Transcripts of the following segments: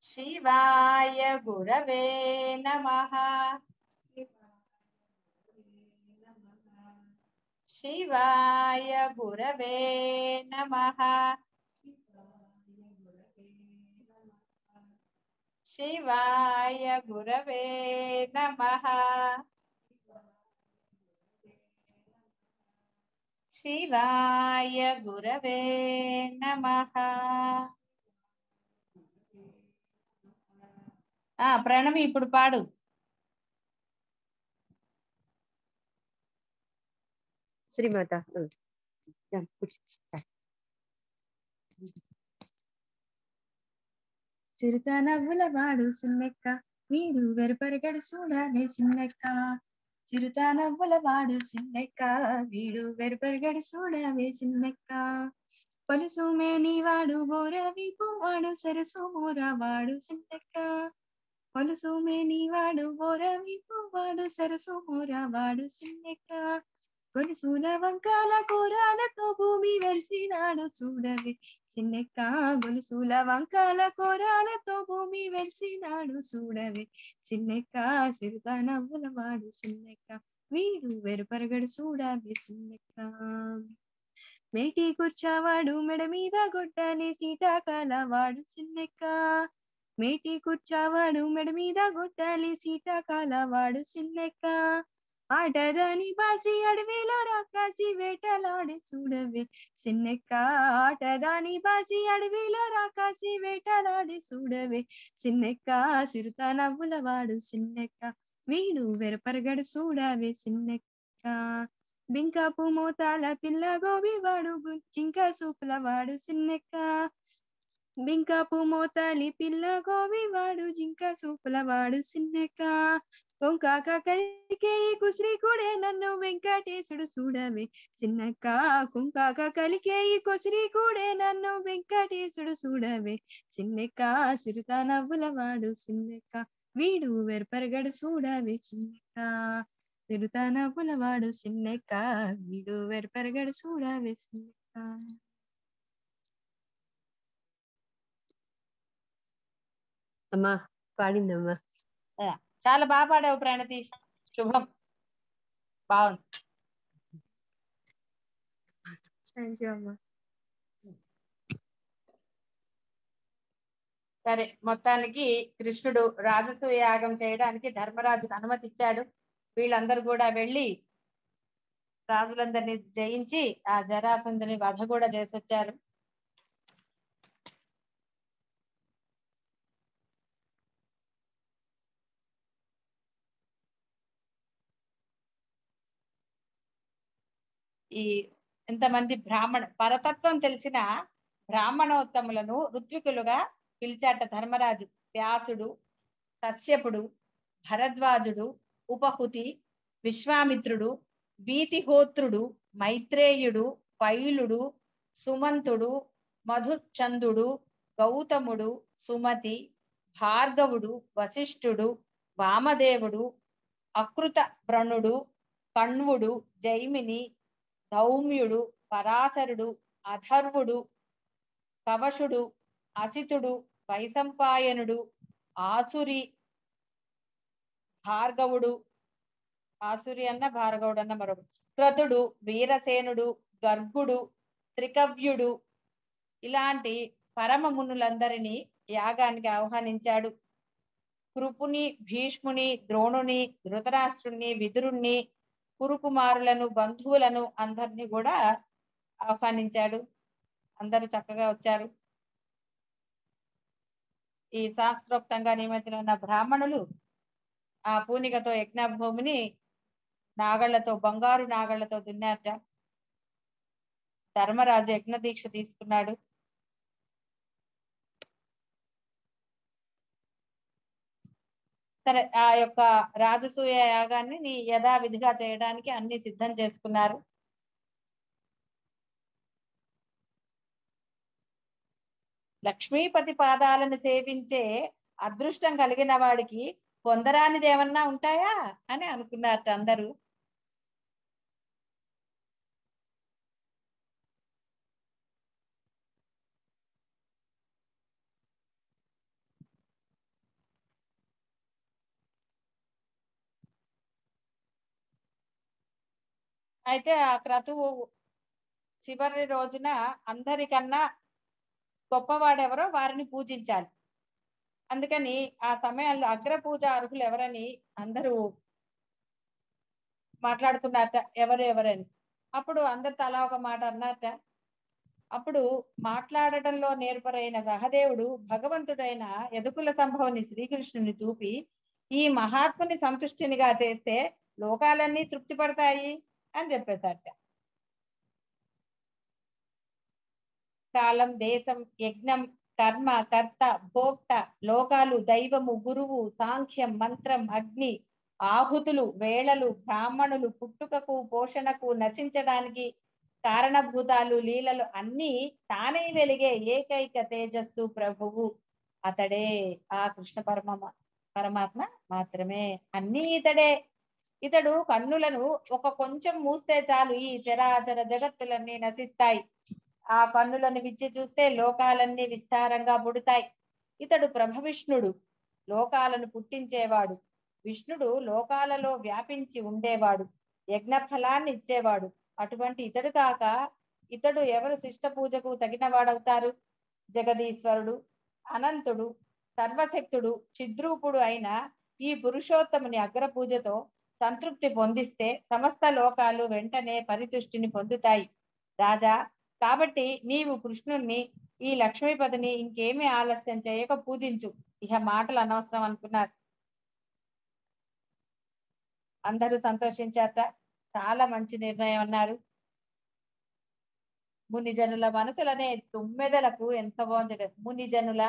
शिवाय गुरवे नमः। शिवाय गुरवे नमः। शिवाय गुरवे नमः। शिवाय गुरवे नमः। ప్రణవి ఇప్పుడు పాడు. శ్రీమాత చిరుత నవ్వుల వాడు సిన్నెక్క వీడు వెరపరగడు చూడవే సిన్నెక్క. చిరుత నవ్వుల వాడు సిన్నెక్క వీడు వెరపరగడు చూడవే సిన్నెక్క. పలుసు మేని వాడు బోరవి పువ్వాడు సరసు మోరవాడు సిన్నెక్క. పలుసు మేని వాడు బోరవి పువ్వాడు సరసు మోరవాడు సిన్నెక్క. గొలుసుల వంకాల కూరాలతో భూమి వెలిసినాడు చూడవే సిన్నెక్క. గొలుసుల వంకాల కూరాలతో భూమి వెలిసినాడు చూడవే సిన్నెక్క. సిరుత నవ్వుల వాడు సిన్నెక్క వీడు వెరుపరగడు చూడవే సిన్నెక్క. మేటి కూర్చావాడు మెడ మీద గొడ్డలి సీటాకాల వాడు సిన్నెక్క. మేటి కూర్చావాడు మెడ మీద గొడ్డలి సీటాకాల వాడు సిన్నెక్క. ఆటదాని బాసి అడవిలో రాకాసి వేటలాడి చూడవే సిన్నెక్క. ఆటదాని బాసి అడవిలో రాకాసి వేటలాడి చూడవే సిన్నెక్క. సిరుత నవ్వుల వాడు సిన్నెక్క వీడు వెరపరగడు చూడవే సిన్నెక్క. బింకాపు మోతాల పిల్ల గోబి వాడు జింక సూపుల వాడు సిన్నెక్క. బింకాపు మోతాలి పిల్ల గోబి వాడు జింక సూపుల వాడు సిన్నెక్క. కొంకాక కలికే కుసిరి కూడే నన్ను వెంకటేశుడు చూడవే సిన్నెక్క. కొంకాక కలికే కుసిరి కూడే నన్ను వెంకటేశుడు చూడవే సిన్నెక్క. సిరుత నవ్వుల వాడు సిన్నెక్క వీడు వెరపరగడు చూడవే సిన్నెక్క. సిరుత నవ్వుల వాడు సిన్నెక్క వీడు వెరపరగడు చూడవే సిన్నెక్క. అమ్మా పాడిందమ్మా. చాలా బాగా పాడావు ప్రణతి, శుభం, బాగుంది. థ్యాంక్ యూ అమ్మా. సరే, మొత్తానికి కృష్ణుడు రాజసూయ యాగం చేయడానికి ధర్మరాజుకు అనుమతి ఇచ్చాడు. వీళ్ళందరూ కూడా వెళ్ళి రాజులందరినీ జయించి ఆ జరాసంధుని వధ కూడా చేసొచ్చారు. ఈ ఎంతమంది పరతత్వం తెలిసిన బ్రాహ్మణోత్తములను ఋత్వికులుగా పిలిచాట ధర్మరాజు. వ్యాసుడు, కశ్యపుడు, భరద్వాజుడు, ఉపహుతి, విశ్వామిత్రుడు, వీతిహోత్రుడు, మైత్రేయుడు, పైలుడు, సుమంతుడు, మధుచందుడు, గౌతముడు, సుమతి, భార్గవుడు, వశిష్ఠుడు, వామదేవుడు, అకృత వ్రణుడు, కణ్వుడు, జైమిని, ధౌమ్యుడు, పరాశరుడు, అథర్వుడు, కవశుడు, అసితుడు, వైశంపాయనుడు, ఆసురి, భార్గవుడు, ఆసురి అన్న భార్గవుడు అన్న మరొకడు, క్రతుడు, వీరసేనుడు, గర్భుడు, త్రికవ్యుడు, ఇలాంటి పరమ మునులందరినీ యాగానికి ఆహ్వానించాడు. కృపుని, భీష్ముని, ద్రోణుని, ధృతరాష్ట్రుని, విదురుణ్ణి, కురుకుమారులను, బంధువులను అందరినీ కూడా ఆహ్వానించాడు. అందరూ చక్కగా వచ్చారు. ఈ శాస్త్రోక్తంగా నియమితులైన బ్రాహ్మణులు ఆ పూనికతో యజ్ఞభూమిని నాగళ్లతో, బంగారు నాగళ్లతో దున్నారట. ధర్మరాజు యజ్ఞ దీక్ష తీసుకున్నాడు. సరే, ఆ యొక్క రాజసూయ యాగాన్ని యథావిధిగా చేయడానికి అన్ని సిద్ధం చేసుకున్నారు. లక్ష్మీపతి పాదాలను సేవించే అదృష్టం కలిగిన వాడికి పొందరానిది ఏమన్నా ఉంటాయా అని అనుకున్నారట అందరూ. అయితే ఆ క్రతువు చివరి రోజున అందరికన్నా గొప్పవాడెవరో వారిని పూజించాలి. అందుకని ఆ సమయంలో అగ్ర పూజ అర్హులు ఎవరని అందరూ మాట్లాడుకున్నారట, ఎవరు ఎవరని. అప్పుడు అందరు తలా ఒక మాట అన్నారట. అప్పుడు మాట్లాడటంలో నేర్పరైన సహదేవుడు భగవంతుడైన యదుకుల సంభవుని శ్రీకృష్ణుని చూపి, ఈ మహాత్ముని సంతుష్టినిగా చేస్తే లోకాలన్నీ తృప్తి పడతాయి అని చెప్పేశారట. కాలం, దేశం, యజ్ఞం, కర్మ, కర్త, భోక్త, లోకాలు, దైవము, గురువు, సాంఖ్యం, మంత్రం, అగ్ని, ఆహుతులు, వేళలు, బ్రాహ్మణులు, పుట్టుకకు, పోషణకు, నశించడానికి కారణభూతాలు, లీలలు అన్నీ తానే వెలిగే ఏకైక తేజస్సు ప్రభువు అతడే. ఆ కృష్ణ పరమాత్మ మాత్రమే. అన్నీ ఇతడే. ఇతడు కన్నులను ఒక కొంచెం మూస్తే చాలు ఈ చరాచర జగత్తులన్నీ నశిస్తాయి. ఆ కన్నులను విచ్చి చూస్తే లోకాలన్నీ విస్తారంగా పుడతాయి. ఇతడు బ్రహ్మవిష్ణుడు, లోకాలను పుట్టించేవాడు. విష్ణుడు లోకాలలో వ్యాపించి ఉండేవాడు, యజ్ఞ ఫలాన్ని ఇచ్చేవాడు. అటువంటి ఇతడు కాక ఇతడు ఎవరు శిష్ట పూజకు తగిన వాడవుతారు? జగదీశ్వరుడు, అనంతుడు, సర్వశక్తుడు, చిద్రూపుడు అయిన ఈ పురుషోత్తముని అగ్ర పూజతో సంతృప్తి పొందిస్తే సమస్త లోకాలు వెంటనే పరితుష్టిని పొందుతాయి. రాజా, కాబట్టి నీవు కృష్ణుణ్ణి, ఈ లక్ష్మీపతిని ఇంకేమీ ఆలస్యం చేయక పూజించు. ఇహ మాటలు అనవసరం అనుకున్నారు. అందరూ సంతోషించారట. చాలా మంచి నిర్ణయం అన్నారు. మునిజనుల మనసులనే తుమ్మెదలకు, ఎంత బాగుంది, మునిజనుల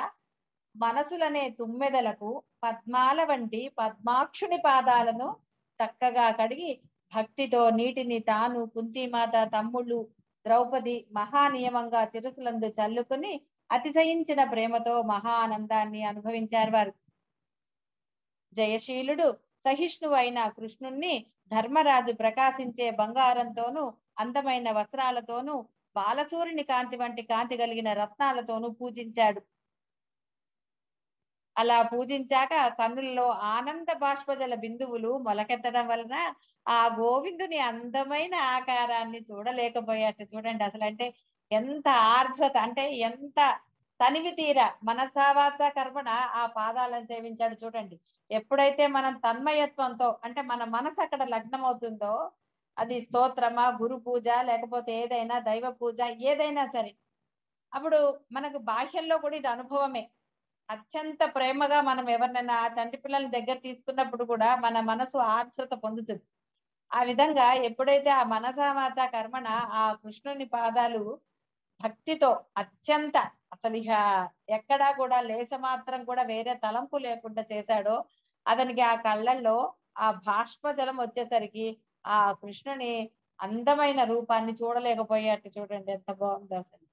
మనసులనే తుమ్మెదలకు పద్మాల వంటి పద్మాక్షుని పాదాలను చక్కగా కడిగి భక్తితో నీటిని తాను, కుంతిమాత, తమ్ముళ్ళు, ద్రౌపది మహానియమంగా శిరసులందు చల్లుకుని అతిశయించిన ప్రేమతో మహానందాన్ని అనుభవించారు వారు. జయశీలుడు, సహిష్ణువు అయిన కృష్ణుణ్ణి ధర్మరాజు ప్రకాశించే బంగారంతోనూ, అందమైన వస్త్రాలతోనూ, బాలసూరుని కాంతి వంటి కాంతి కలిగిన రత్నాలతోనూ పూజించాడు. అలా పూజించాక కన్నులలో ఆనంద బాష్పజల బిందువులు మొలకెత్తడం వలన ఆ గోవిందుని అందమైన ఆకారాన్ని చూడలేకపోయాట. చూడండి అసలు, అంటే ఎంత ఆర్ద్రత, అంటే ఎంత తనివి తీర మనసావాచ కర్మణ ఆ పాదాలను సేవించాడు. చూడండి, ఎప్పుడైతే మనం తన్మయత్వంతో, అంటే మన మనసు అక్కడ లగ్నం అవుతుందో, అది స్తోత్రమా, గురు పూజ, లేకపోతే ఏదైనా దైవ పూజ, ఏదైనా సరే, అప్పుడు మనకు బాహ్యంలో కూడా ఇది అనుభవమే. అత్యంత ప్రేమగా మనం ఎవరినైనా ఆ చంటి పిల్లల్ని దగ్గర తీసుకున్నప్పుడు కూడా మన మనసు ఆర్ద్రత పొందుతుంది. ఆ విధంగా ఎప్పుడైతే ఆ మనసావాచ కర్మణ ఆ కృష్ణుని పాదాలు భక్తితో అత్యంత, అసలు ఇక ఎక్కడా కూడా లేస మాత్రం కూడా వేరే తలంపు లేకుండా చేశాడో, అతనికి ఆ కళ్ళల్లో ఆ బాష్పజలం వచ్చేసరికి ఆ కృష్ణుని అందమైన రూపాన్ని చూడలేకపోయాట. చూడండి ఎంత బాగుందో అసలు.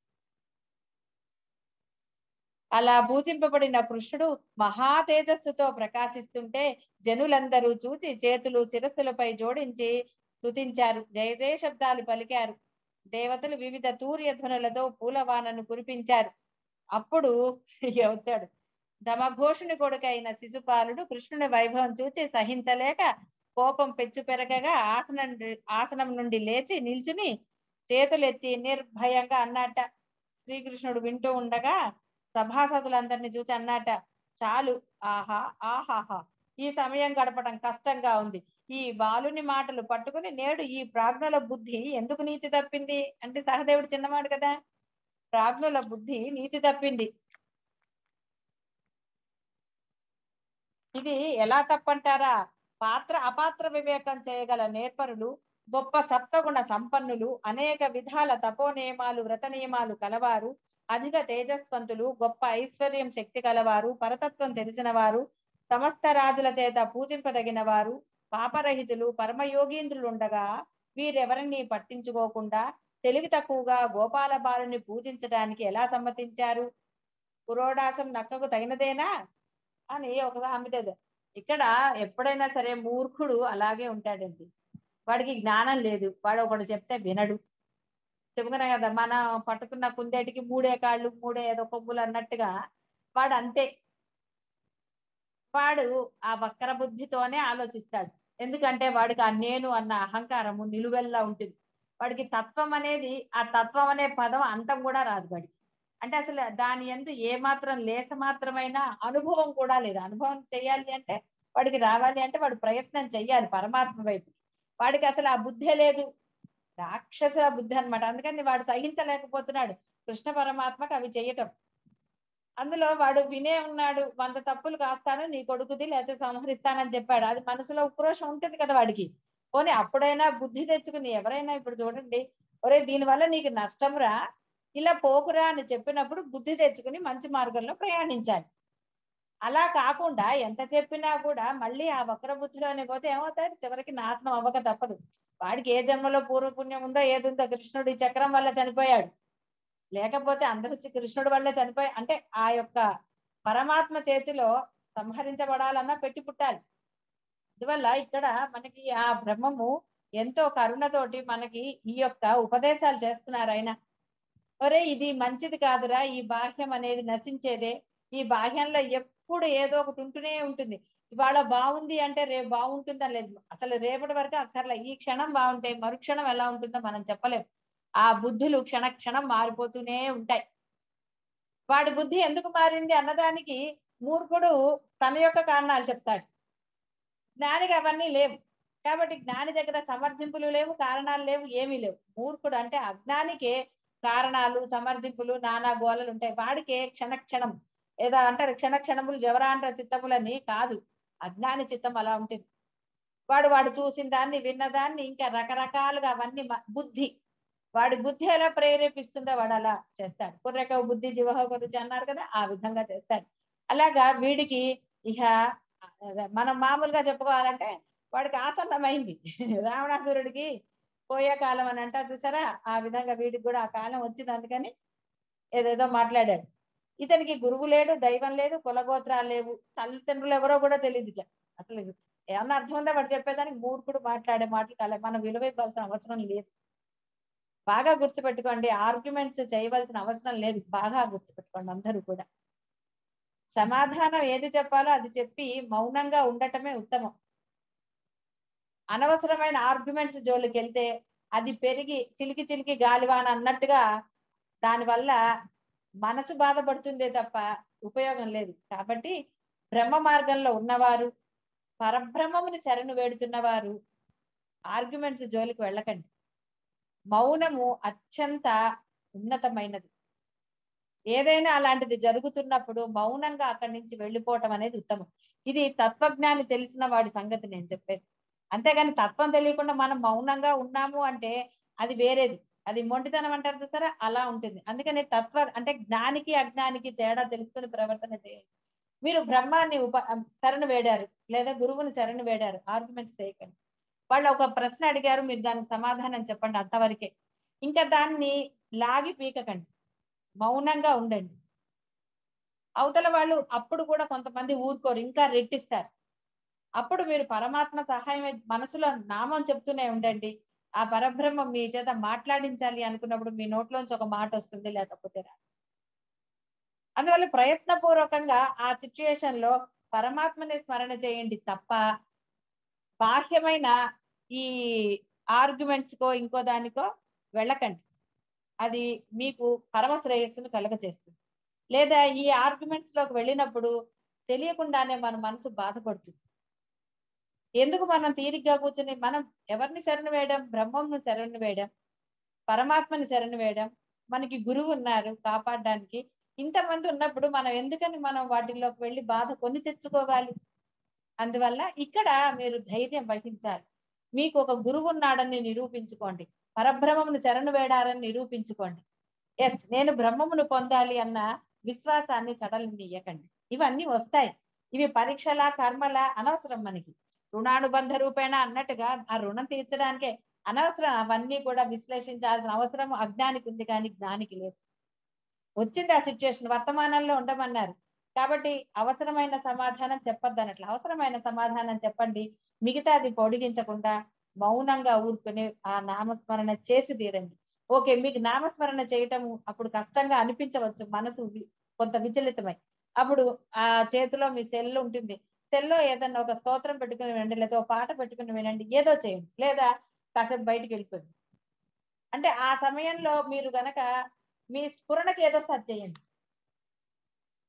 అలా పూజింపబడిన కృష్ణుడు మహా తేజస్సుతో ప్రకాశిస్తుంటే జనులందరూ చూసి చేతులు శిరస్సులపై జోడించి స్తుతించారు, జయ జయ శబ్దాలు పలికారు. దేవతలు వివిధ తూర్య ధ్వనులతో పూలవానను కురిపించారు. అప్పుడు ఇక వచ్చాడు దమఘోషుని కొడుకైన శిశుపాలుడు. కృష్ణుని వైభవం చూసి సహించలేక కోపం పెచ్చు పెరగగా ఆసనం నుండి లేచి నిల్చుని చేతులెత్తి నిర్భయంగా అన్నట్ట. శ్రీకృష్ణుడు వింటూ ఉండగా సభాసదులందరినీ చూసి అన్నట, చాలు, ఆహా ఆహాహా, ఈ సమయం గడపడం కష్టంగా ఉంది. ఈ బాలుని మాటలు పట్టుకుని నేడు ఈ ప్రాజ్ఞుల బుద్ధి ఎందుకు నీతి తప్పింది? అంటే సహదేవుడు చిన్నవాడు కదా, ప్రాజ్ఞుల బుద్ధి నీతి తప్పింది. ఇది ఎలా తప్పంటారా? అపాత్ర వివేకం చేయగల నేర్పరులు, గొప్ప సప్తగుణ సంపన్నులు, అనేక విధాల తపోనియమాలు, వ్రత నియమాలు కలవారు, అధిక తేజస్వంతులు, గొప్ప ఐశ్వర్యం శక్తి కలవారు, పరతత్వం తెలిసిన వారు, సమస్త రాజుల చేత పూజింపదగిన వారు, పాపరహితులు, పరమయోగీంద్రులుండగా వీరెవరిని పట్టించుకోకుండా తెలివి తక్కువగా గోపాల బాలుని పూజించడానికి ఎలా సమ్మతించారు? పురోడాసం నక్కకు తగినదేనా అని ఒక సామెత. ఇక్కడ ఎప్పుడైనా సరే మూర్ఖుడు అలాగే ఉంటాడండి. వాడికి జ్ఞానం లేదు, వాడు ఒకడు చెప్తే వినడు. చెప్పుకున్నా కదా, మనం పట్టుకున్న కుందేటికి మూడే కాళ్ళు మూడే ఏదో కొమ్ములు అన్నట్టుగా వాడు అంతే. వాడు ఆ వక్ర బుద్ధితోనే ఆలోచిస్తాడు. ఎందుకంటే వాడికి ఆ నేను అన్న అహంకారము నిలువెల్లా ఉంటుంది. వాడికి తత్వం అనేది, ఆ తత్వం అనే పదం అంతం కూడా రాదు వాడికి. అంటే అసలు దాని యందు ఏ మాత్రం లేస మాత్రమైన అనుభవం కూడా లేదు. అనుభవం చేయాలి అంటే వాడికి రావాలి అంటే వాడు ప్రయత్నం చెయ్యాలి పరమాత్మ వైపు. వాడికి అసలు ఆ బుద్ధే లేదు. రాక్షసుల బుద్ధి అన్నమాట. అందుకని వాడు సహించలేకపోతున్నాడు కృష్ణ పరమాత్మకు అవి చేయటం. అందులో వాడు వినే ఉన్నాడు, 100 తప్పులు కాస్తాను నీ కొడుకుది లేకపోతే సంహరిస్తానని చెప్పాడు. అది మనసులో ఉక్రోషం ఉంటుంది కదా వాడికి. పోనీ అప్పుడైనా బుద్ధి తెచ్చుకుని, ఎవరైనా ఇప్పుడు చూడండి, ఒరే దీనివల్ల నీకు నష్టంరా, ఇలా పోకురా అని చెప్పినప్పుడు బుద్ధి తెచ్చుకుని మంచి మార్గంలో ప్రయాణించాలి. అలా కాకుండా ఎంత చెప్పినా కూడా మళ్ళీ ఆ వక్ర బుద్ధిలోనే పోతే ఏమవుతారు, చివరికి నాశనం అవ్వక తప్పదు. వాడికి ఏ జన్మలో పూర్వపుణ్యం ఉందో ఏదుందో, కృష్ణుడి చక్రం వల్ల చనిపోయాడు. లేకపోతే అందరూ కృష్ణుడి వల్ల చనిపోయి అంటే ఆ యొక్క పరమాత్మ చేతిలో సంహరించబడాలన్నా పెట్టి పుట్టాలి. అందువల్ల ఇక్కడ మనకి ఆ బ్రహ్మము ఎంతో కరుణతోటి మనకి ఈ యొక్క ఉపదేశాలు చేస్తున్నారు ఆయన. ఒరే ఇది మంచిది కాదురా, ఈ బాహ్యం అనేది నశించేదే. ఈ బాహ్యంలో ఎప్పుడు ఏదో ఒకటి ఉంటూనే ఉంటుంది. ఇవాళ బాగుంది అంటే రేపు బాగుంటుందా లేదు, అసలు రేపటి వరకు అక్కర్లే. ఈ క్షణం బాగుంటే మరుక్షణం ఎలా ఉంటుందో మనం చెప్పలేం. ఆ బుద్ధులు క్షణ క్షణం మారిపోతూనే ఉంటాయి. వాడి బుద్ధి ఎందుకు మారింది అన్నదానికి మూర్ఖుడు తన యొక్క కారణాలు చెప్తాడు. జ్ఞానికి అవన్నీ లేవు. కాబట్టి జ్ఞాని దగ్గర సమర్థింపులు లేవు, కారణాలు లేవు, ఏమీ లేవు. మూర్ఖుడు అంటే అజ్ఞానికే కారణాలు, సమర్థింపులు, నానా గోలలు ఉంటాయి. వాడికే క్షణక్షణం ఏదో అంటారు, క్షణక్షణములు జవరాంట చిత్తములని కాదు. అజ్ఞాని చిత్తం అలా ఉంటుంది. వాడు చూసిన దాన్ని, విన్నదాన్ని ఇంకా రకరకాలుగా అవన్నీ బుద్ధి, వాడి బుద్ధి ఎలా ప్రేరేపిస్తుందో వాడు అలా చేస్తాడు. కుర్రెక బుద్ధి జివహ గురించి అన్నారు కదా, ఆ విధంగా చేస్తాడు. అలాగా వీడికి ఇక మనం మామూలుగా చెప్పుకోవాలంటే వాడికి ఆసన్నమైంది. రావణాసురుడికి పోయే కాలం అని అంటారు చూసారా, ఆ విధంగా వీడికి కూడా ఆ కాలం వచ్చింది. అందుకని ఏదేదో మాట్లాడాడు. ఇతనికి గురువు లేడు, దైవం లేదు, కులగోత్రాలు లేవు, తల్లిదండ్రులు ఎవరో కూడా తెలియదు. ఇట్లా అసలు ఏమన్నా అర్థం ఉందా వాడు చెప్పేదానికి? మూర్ఖుడు మాట్లాడే మాటలు కాలే. మనం విలువ ఇవ్వాల్సిన అవసరం లేదు. బాగా గుర్తుపెట్టుకోండి, ఆర్గ్యుమెంట్స్ చేయవలసిన అవసరం లేదు. బాగా గుర్తుపెట్టుకోండి అందరూ కూడా. సమాధానం ఏది చెప్పాలో అది చెప్పి మౌనంగా ఉండటమే ఉత్తమం. అనవసరమైన ఆర్గ్యుమెంట్స్ జోలికి వెళ్తే అది పెరిగి చిలికి చిలికి గాలివాన అన్నట్టుగా దానివల్ల మనసు బాధపడుతుందే తప్ప ఉపయోగం లేదు. కాబట్టి బ్రహ్మ మార్గంలో ఉన్నవారు, పరబ్రహ్మముని శరణు వేడుతున్నవారు ఆర్గ్యుమెంట్స్ జోలికి వెళ్ళకండి. మౌనము అత్యంత ఉన్నతమైనది. ఏదైనా అలాంటిది జరుగుతున్నప్పుడు మౌనంగా అక్కడి నుంచి వెళ్ళిపోవటం అనేది ఉత్తమం. ఇది తత్వజ్ఞాని తెలిసిన వాడి సంగతి నేను చెప్పేది. అంతేగాని తత్వం తెలియకుండా మనం మౌనంగా ఉన్నాము అంటే అది వేరేది. అది మొండితనం అంటారు చూసారా, అలా ఉంటుంది. అందుకని అంటే జ్ఞానికి అజ్ఞానికి తేడా తెలుసుకుని ప్రవర్తన చేయండి. మీరు బ్రహ్మాన్ని శరణు వేడారు లేదా గురువుని శరణు వేడారు, ఆర్గ్యుమెంట్స్ చేయకండి. వాళ్ళు ఒక ప్రశ్న అడిగారు, మీరు దానికి సమాధానం చెప్పండి, అంతవరకే. ఇంకా దాన్ని లాగి పీకకండి, మౌనంగా ఉండండి. అవతల వాళ్ళు అప్పుడు కూడా కొంతమంది ఊరుకోరు, ఇంకా రెట్టిస్తారు. అప్పుడు మీరు పరమాత్మ సహాయం మనసులో నామం చెప్తూనే ఉండండి. ఆ పరబ్రహ్మం మీ చేత మాట్లాడించాలి అనుకున్నప్పుడు మీ నోట్లోంచి ఒక మాట వస్తుంది, లేకపోతే రాదు. అందువల్ల ప్రయత్నపూర్వకంగా ఆ సిచ్యుయేషన్ లో పరమాత్మని స్మరణ చేయండి తప్ప బాహ్యమైన ఈ ఆర్గ్యుమెంట్స్ కో ఇంకో దానికో వెళ్ళకండి. అది మీకు పరమ శ్రేయస్సును కలగజేస్తుంది. లేదా ఈ ఆర్గ్యుమెంట్స్ లోకి వెళ్ళినప్పుడు తెలియకుండానే మన మనసు బాధపడుతుంది. ఎందుకు మనం తీరిగ్గా కూర్చుని మనం ఎవరిని శరణు వేయడం? బ్రహ్మంను శరణు వేయడం, పరమాత్మని శరణు వేయడం. మనకి గురువు ఉన్నారు కాపాడడానికి. ఇంతమంది ఉన్నప్పుడు మనం ఎందుకని మనం వాటిల్లోకి వెళ్ళి బాధ కొని తెచ్చుకోవాలి? అందువల్ల ఇక్కడ మీరు ధైర్యం వహించాలి. మీకు ఒక గురువు ఉన్నాడని నిరూపించుకోండి. పరబ్రహ్మమును శరణు వేడారని నిరూపించుకోండి. ఎస్, నేను బ్రహ్మమును పొందాలి అన్న విశ్వాసాన్ని సడలినియకండి. ఇవన్నీ వస్తాయి. ఇవి పరీక్షల కర్మల అనవసరం మనకి. రుణానుబంధ రూపేణ అన్నట్టుగా ఆ రుణం తీర్చడానికే అనవసరం. అవన్నీ కూడా విశ్లేషించాల్సిన అవసరం అజ్ఞానికి ఉంది, కానీ జ్ఞానికి లేదు. వచ్చింది ఆ సిచ్యుయేషన్, వర్తమానంలో ఉండమన్నారు కాబట్టి అవసరమైన సమాధానం చెప్పొద్దు అన్నట్లు అవసరమైన సమాధానం చెప్పండి. మిగతాది పొడిగించకుండా మౌనంగా ఊరుకుని ఆ నామస్మరణ చేసి తీరండి. ఓకే, మీకు నామస్మరణ చేయటం అప్పుడు కష్టంగా అనిపించవచ్చు, మనసు కొంత విచలితమై. అప్పుడు ఆ చేతిలో మీ సెల్ ఉంటుంది, సెల్లో ఏదన్నా ఒక స్తోత్రం పెట్టుకుని వినండి, లేదా ఒక పాట పెట్టుకుని వినండి, ఏదో చేయండి, లేదా కాసేపు బయటికి వెళ్ళిపోయింది. అంటే ఆ సమయంలో మీరు గనక మీ స్ఫురణకి ఏదో అది చేయండి.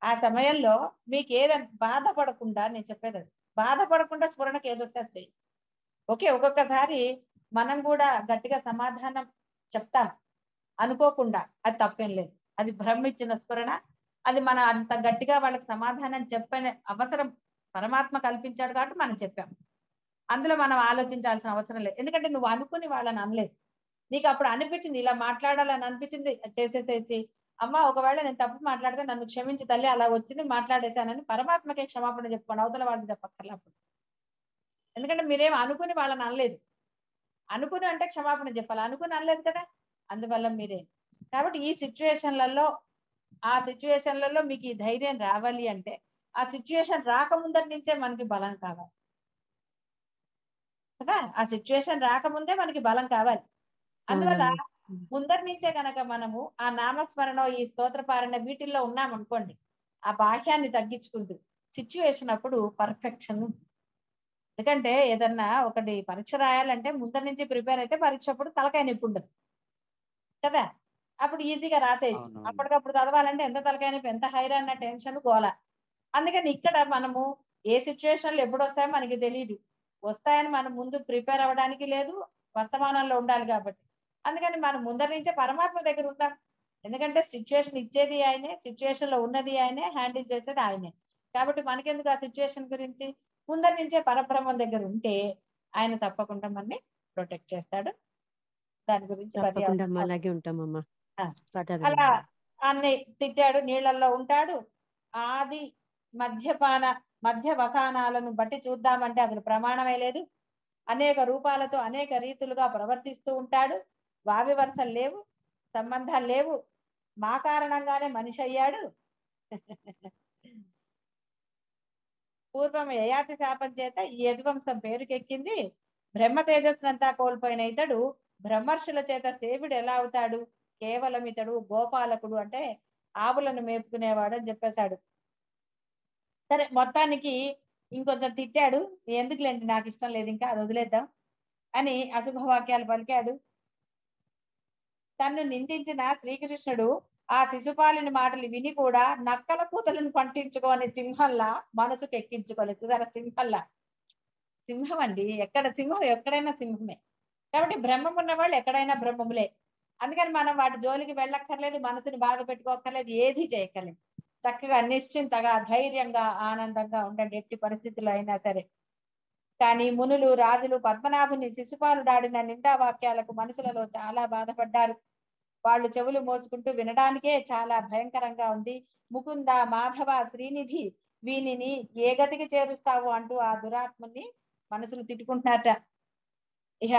ఆ సమయంలో మీకు ఏదంటే బాధపడకుండా, నేను చెప్పేది అది, బాధపడకుండా స్ఫురణకి ఏదొస్తే అది చేయండి. ఓకే, ఒక్కొక్కసారి మనం కూడా గట్టిగా సమాధానం చెప్తాం అనుకోకుండా, అది తప్పేం లేదు. అది బ్రహ్మ ఇచ్చిన స్ఫురణ. అది మన అంత గట్టిగా వాళ్ళకి సమాధానం చెప్పనే అవసరం పరమాత్మ కల్పించాడు కాబట్టి మనం చెప్పాం. అందులో మనం ఆలోచించాల్సిన అవసరం లేదు. ఎందుకంటే నువ్వు అనుకుని వాళ్ళని అనలేదు. నీకు అప్పుడు అనిపించింది, ఇలా మాట్లాడాలని అనిపించింది, చేసేసేసి అమ్మ ఒకవేళ నేను తప్పు మాట్లాడితే నన్ను క్షమించి తల్లి, అలా వచ్చింది మాట్లాడేశానని పరమాత్మకే క్షమాపణ చెప్పుకోండి, అవతల వాళ్ళని చెప్పక్కర్లే అప్పుడు. ఎందుకంటే మీరేం అనుకుని వాళ్ళని అనలేదు. అనుకుని అంటే క్షమాపణ చెప్పాలి, అనుకుని అనలేదు కదా. అందువల్ల మీరే కాబట్టి ఈ సిచ్యువేషన్లలో, ఆ సిచ్యువేషన్లలో మీకు ఈ ధైర్యం రావాలి అంటే ఆ సిచ్యువేషన్ రాకముందటి నుంచే మనకి బలం కావాలి కదా. ఆ సిచ్యువేషన్ రాకముందే మనకి బలం కావాలి. అందువల్ల అవునమ్మా. ముందరి నుంచే కనుక మనము ఆ నామస్మరణ, ఈ స్తోత్రపారణ వీటిల్లో ఉన్నామనుకోండి, ఆ బాహ్యాన్ని తగ్గించుకుంటూ సిచ్యువేషన్ అప్పుడు పర్ఫెక్షన్. ఎందుకంటే ఏదన్నా ఒకటి పరీక్ష రాయాలంటే ముందరి నుంచి ప్రిపేర్ అయితే పరీక్ష అప్పుడు తలకాయ నొప్పి ఉండదు కదా. అప్పుడు ఈజీగా రాసేయచ్చు. అవునవును. అప్పటికప్పుడు చదవాలంటే ఎంత తలకాయ నొప్పి, ఎంత హైరాణ, టెన్షన్, గోల. అందుకని ఇక్కడ మనము ఏ సిచ్యువేషన్లు ఎప్పుడు వస్తాయో మనకి తెలియదు. వస్తాయని మనం ముందు ప్రిపేర్ అవ్వడానికి లేదు, వర్తమానంలో ఉండాలి కాబట్టి. అందుకని మనం ముందరి నుంచే పరమాత్మ దగ్గర ఉందాం. ఎందుకంటే సిచ్యువేషన్ ఇచ్చేది ఆయనే, సిచ్యువేషన్ లో ఉన్నది ఆయనే, హ్యాండిల్ చేసేది ఆయనే. కాబట్టి మనకెందుకు ఆ సిచ్యువేషన్ గురించి, ముందరి నుంచే పరబ్రహ్మం దగ్గర ఉంటే ఆయన తప్పకుండా మనని ప్రొటెక్ట్ చేస్తాడు. దాని గురించి అది తప్పకుండా అమ్మా, అలాగే ఉంటామమ్మా. ఆ, పట్టదు. అలా అన్ని తిట్టాడు, నీళ్ళల్లో ఉంటాడు. ఆది మధ్య వసానాలను బట్టి చూద్దామంటే అసలు ప్రమాణమే లేదు. అనేక రూపాలతో అనేక రీతులుగా ప్రవర్తిస్తూ ఉంటాడు. వావి వరుసలు లేవు, సంబంధాలు లేవు. మా కారణంగానే మనిషి అయ్యాడు. పూర్వం యయాతి శాపం చేత ఈ యదువంశం పేరుకెక్కింది. బ్రహ్మ తేజస్సునంతా కోల్పోయిన ఇతడు బ్రహ్మర్షుల చేత సేవుడు ఎలా అవుతాడు? కేవలం ఇతడు గోపాలకుడు, అంటే ఆవులను మేపుకునేవాడు అని చెప్పేశాడు. సరే, మొత్తానికి ఇంకొంచెం తిట్టాడు. ఎందుకులేండి, నాకు ఇష్టం లేదు, ఇంకా అది వదిలేద్దాం అని అశుభవాక్యాలు పలికాడు. తన్ను నిందించిన శ్రీకృష్ణుడు ఆ శిశుపాలుని మాటలు విని కూడా నక్కల కూతలను పంటించుకోని సింహంలా మనసుకు ఎక్కించుకోలేదు. చూసారా, సింహంలా. సింహం అండి, ఎక్కడ సింహం ఎక్కడైనా సింహమే. కాబట్టి బ్రహ్మం ఉన్న వాళ్ళు ఎక్కడైనా బ్రహ్మములే. అందుకని మనం వాటి జోలికి వెళ్ళక్కర్లేదు, మనసుని బాధ పెట్టుకోక్కర్లేదు, ఏది చేయక్కర్లేదు. చక్కగా నిశ్చింతగా ధైర్యంగా ఆనందంగా ఉండండి ఎట్టి పరిస్థితుల్లో అయినా సరే. కానీ మునులు రాజులు పద్మనాభుని శిశుపాలుడాడిన నిందా వాక్యాలకు మనసులలో చాలా బాధపడ్డారు. వాళ్ళు చెవులు మోసుకుంటూ వినడానికే చాలా భయంకరంగా ఉంది. ముకుంద, మాధవ, శ్రీనిధి, వీనిని ఏ గతికి చేరుస్తావు అంటూ ఆ దురాత్ముని మనసులు తిట్టుకుంటున్నారట. ఇక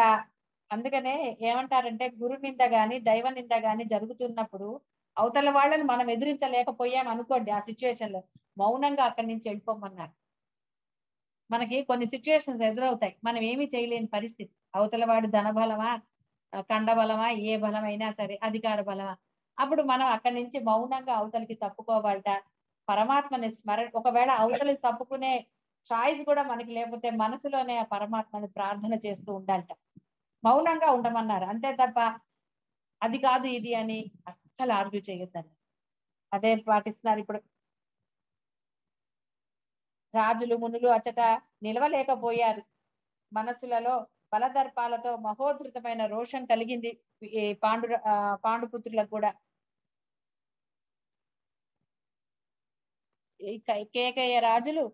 అందుకనే ఏమంటారంటే, గురు నింద గాని దైవ నింద గాని జరుగుతున్నప్పుడు అవతల వాళ్ళని మనం ఎదిరించలేకపోయాం అనుకోండి, ఆ సిచ్యువేషన్ లో మౌనంగా అక్కడి నుంచి వెళ్ళిపోమన్నారు. మనకి కొన్ని సిచ్యువేషన్స్ ఎదురవుతాయి, మనం ఏమీ చేయలేని పరిస్థితి. అవతల వాడు ధన బలమా, కండ బలమా, ఏ బలమైనా సరే, అధికార బలమా, అప్పుడు మనం అక్కడి నుంచి మౌనంగా అవతలికి తప్పుకోవాలట. పరమాత్మని ఒకవేళ అవతలికి తప్పుకునే చాయిస్ కూడా మనకి లేకపోతే మనసులోనే ఆ పరమాత్మని ప్రార్థన చేస్తూ ఉండాలట. మౌనంగా ఉండమన్నారు, అంతే తప్ప అది కాదు ఇది అని అస్సలు ఆర్గ్యూ చేయొద్దండి. అదే పాటిస్తున్నారు ఇప్పుడు. రాజులు మునులు అచ్చట నిలవలేకపోయారు. మనసులలో బలదర్పాలతో మహోధృతమైన రోషం కలిగింది ఈ పాండుపుత్రులకు కూడా. ఈ కేకయ్య రాజులు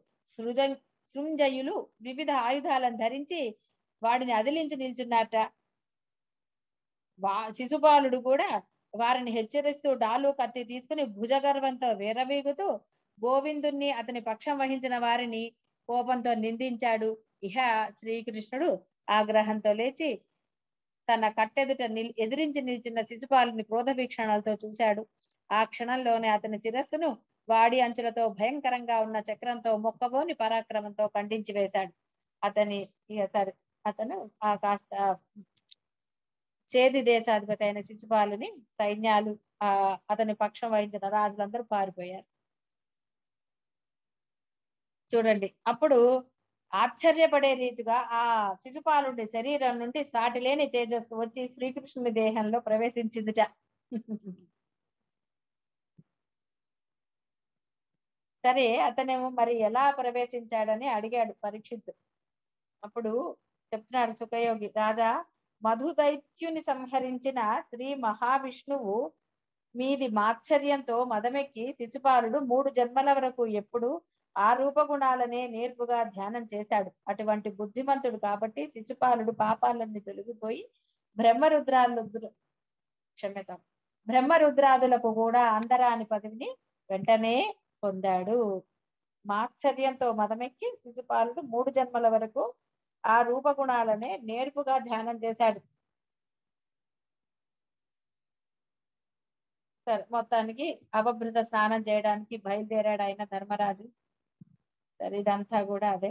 సృంజయులు వివిధ ఆయుధాలను ధరించి వాడిని అదిలించి నిల్చున్నారట. శిశుపాలుడు కూడా వారిని హెచ్చరిస్తూ డాలు కత్తి తీసుకుని భుజగర్వంతో వీరవీగుతూ గోవిందుణ్ణి, అతని పక్షం వహించిన వారిని కోపంతో నిందించాడు. ఇహ శ్రీకృష్ణుడు ఆగ్రహంతో లేచి తన కట్టెదుట ఎదిరించి నిలిచిన శిశుపాలుని క్రోధ వీక్షణాలతో చూశాడు. ఆ క్షణంలోనే అతని శిరస్సును వాడి అంచులతో భయంకరంగా ఉన్న చక్రంతో మొక్కబోని పరాక్రమంతో ఖండించి వేశాడు. అతను ఆ కాస్త చేది దేశాధిపతి అయిన శిశుపాలుని సైన్యాలు, అతని పక్షం వహించిన రాజులందరూ పారిపోయారు. చూడండి అప్పుడు ఆశ్చర్యపడే రీతిగా ఆ శిశుపాలుడి శరీరం నుండి సాటిలేని తేజస్సు వచ్చి శ్రీకృష్ణుని దేహంలో ప్రవేశించిందిట. సరే అతనేమో మరి ఎలా ప్రవేశించాడని అడిగాడు పరీక్షిత్. అప్పుడు చెప్తున్నాడు సుఖయోగి, రాజా, మధు దైత్యుని సంహరించిన శ్రీ మహావిష్ణువు మీది మాత్సర్యంతో మదమెక్కి శిశుపాలుడు 3 జన్మల వరకు ఎప్పుడు ఆ రూపగుణాలనే నేర్పుగా ధ్యానం చేశాడు. అటువంటి బుద్ధిమంతుడు కాబట్టి శిశుపాలుడు పాపాలన్నీ తొలగిపోయి బ్రహ్మరుద్రాలు క్షమ్యతాం బ్రహ్మరుద్రాదులకు కూడా అందరాని పదవిని వెంటనే పొందాడు. మాత్సర్యంతో మదమెక్కి శిశుపాలుడు 3 జన్మల వరకు ఆ రూపగుణాలనే నేర్పుగా ధ్యానం చేశాడు. సరే మొత్తానికి అపభృత స్నానం చేయడానికి బయలుదేరాడు ఆయన ధర్మరాజు. సరే ఇదంతా కూడా అదే.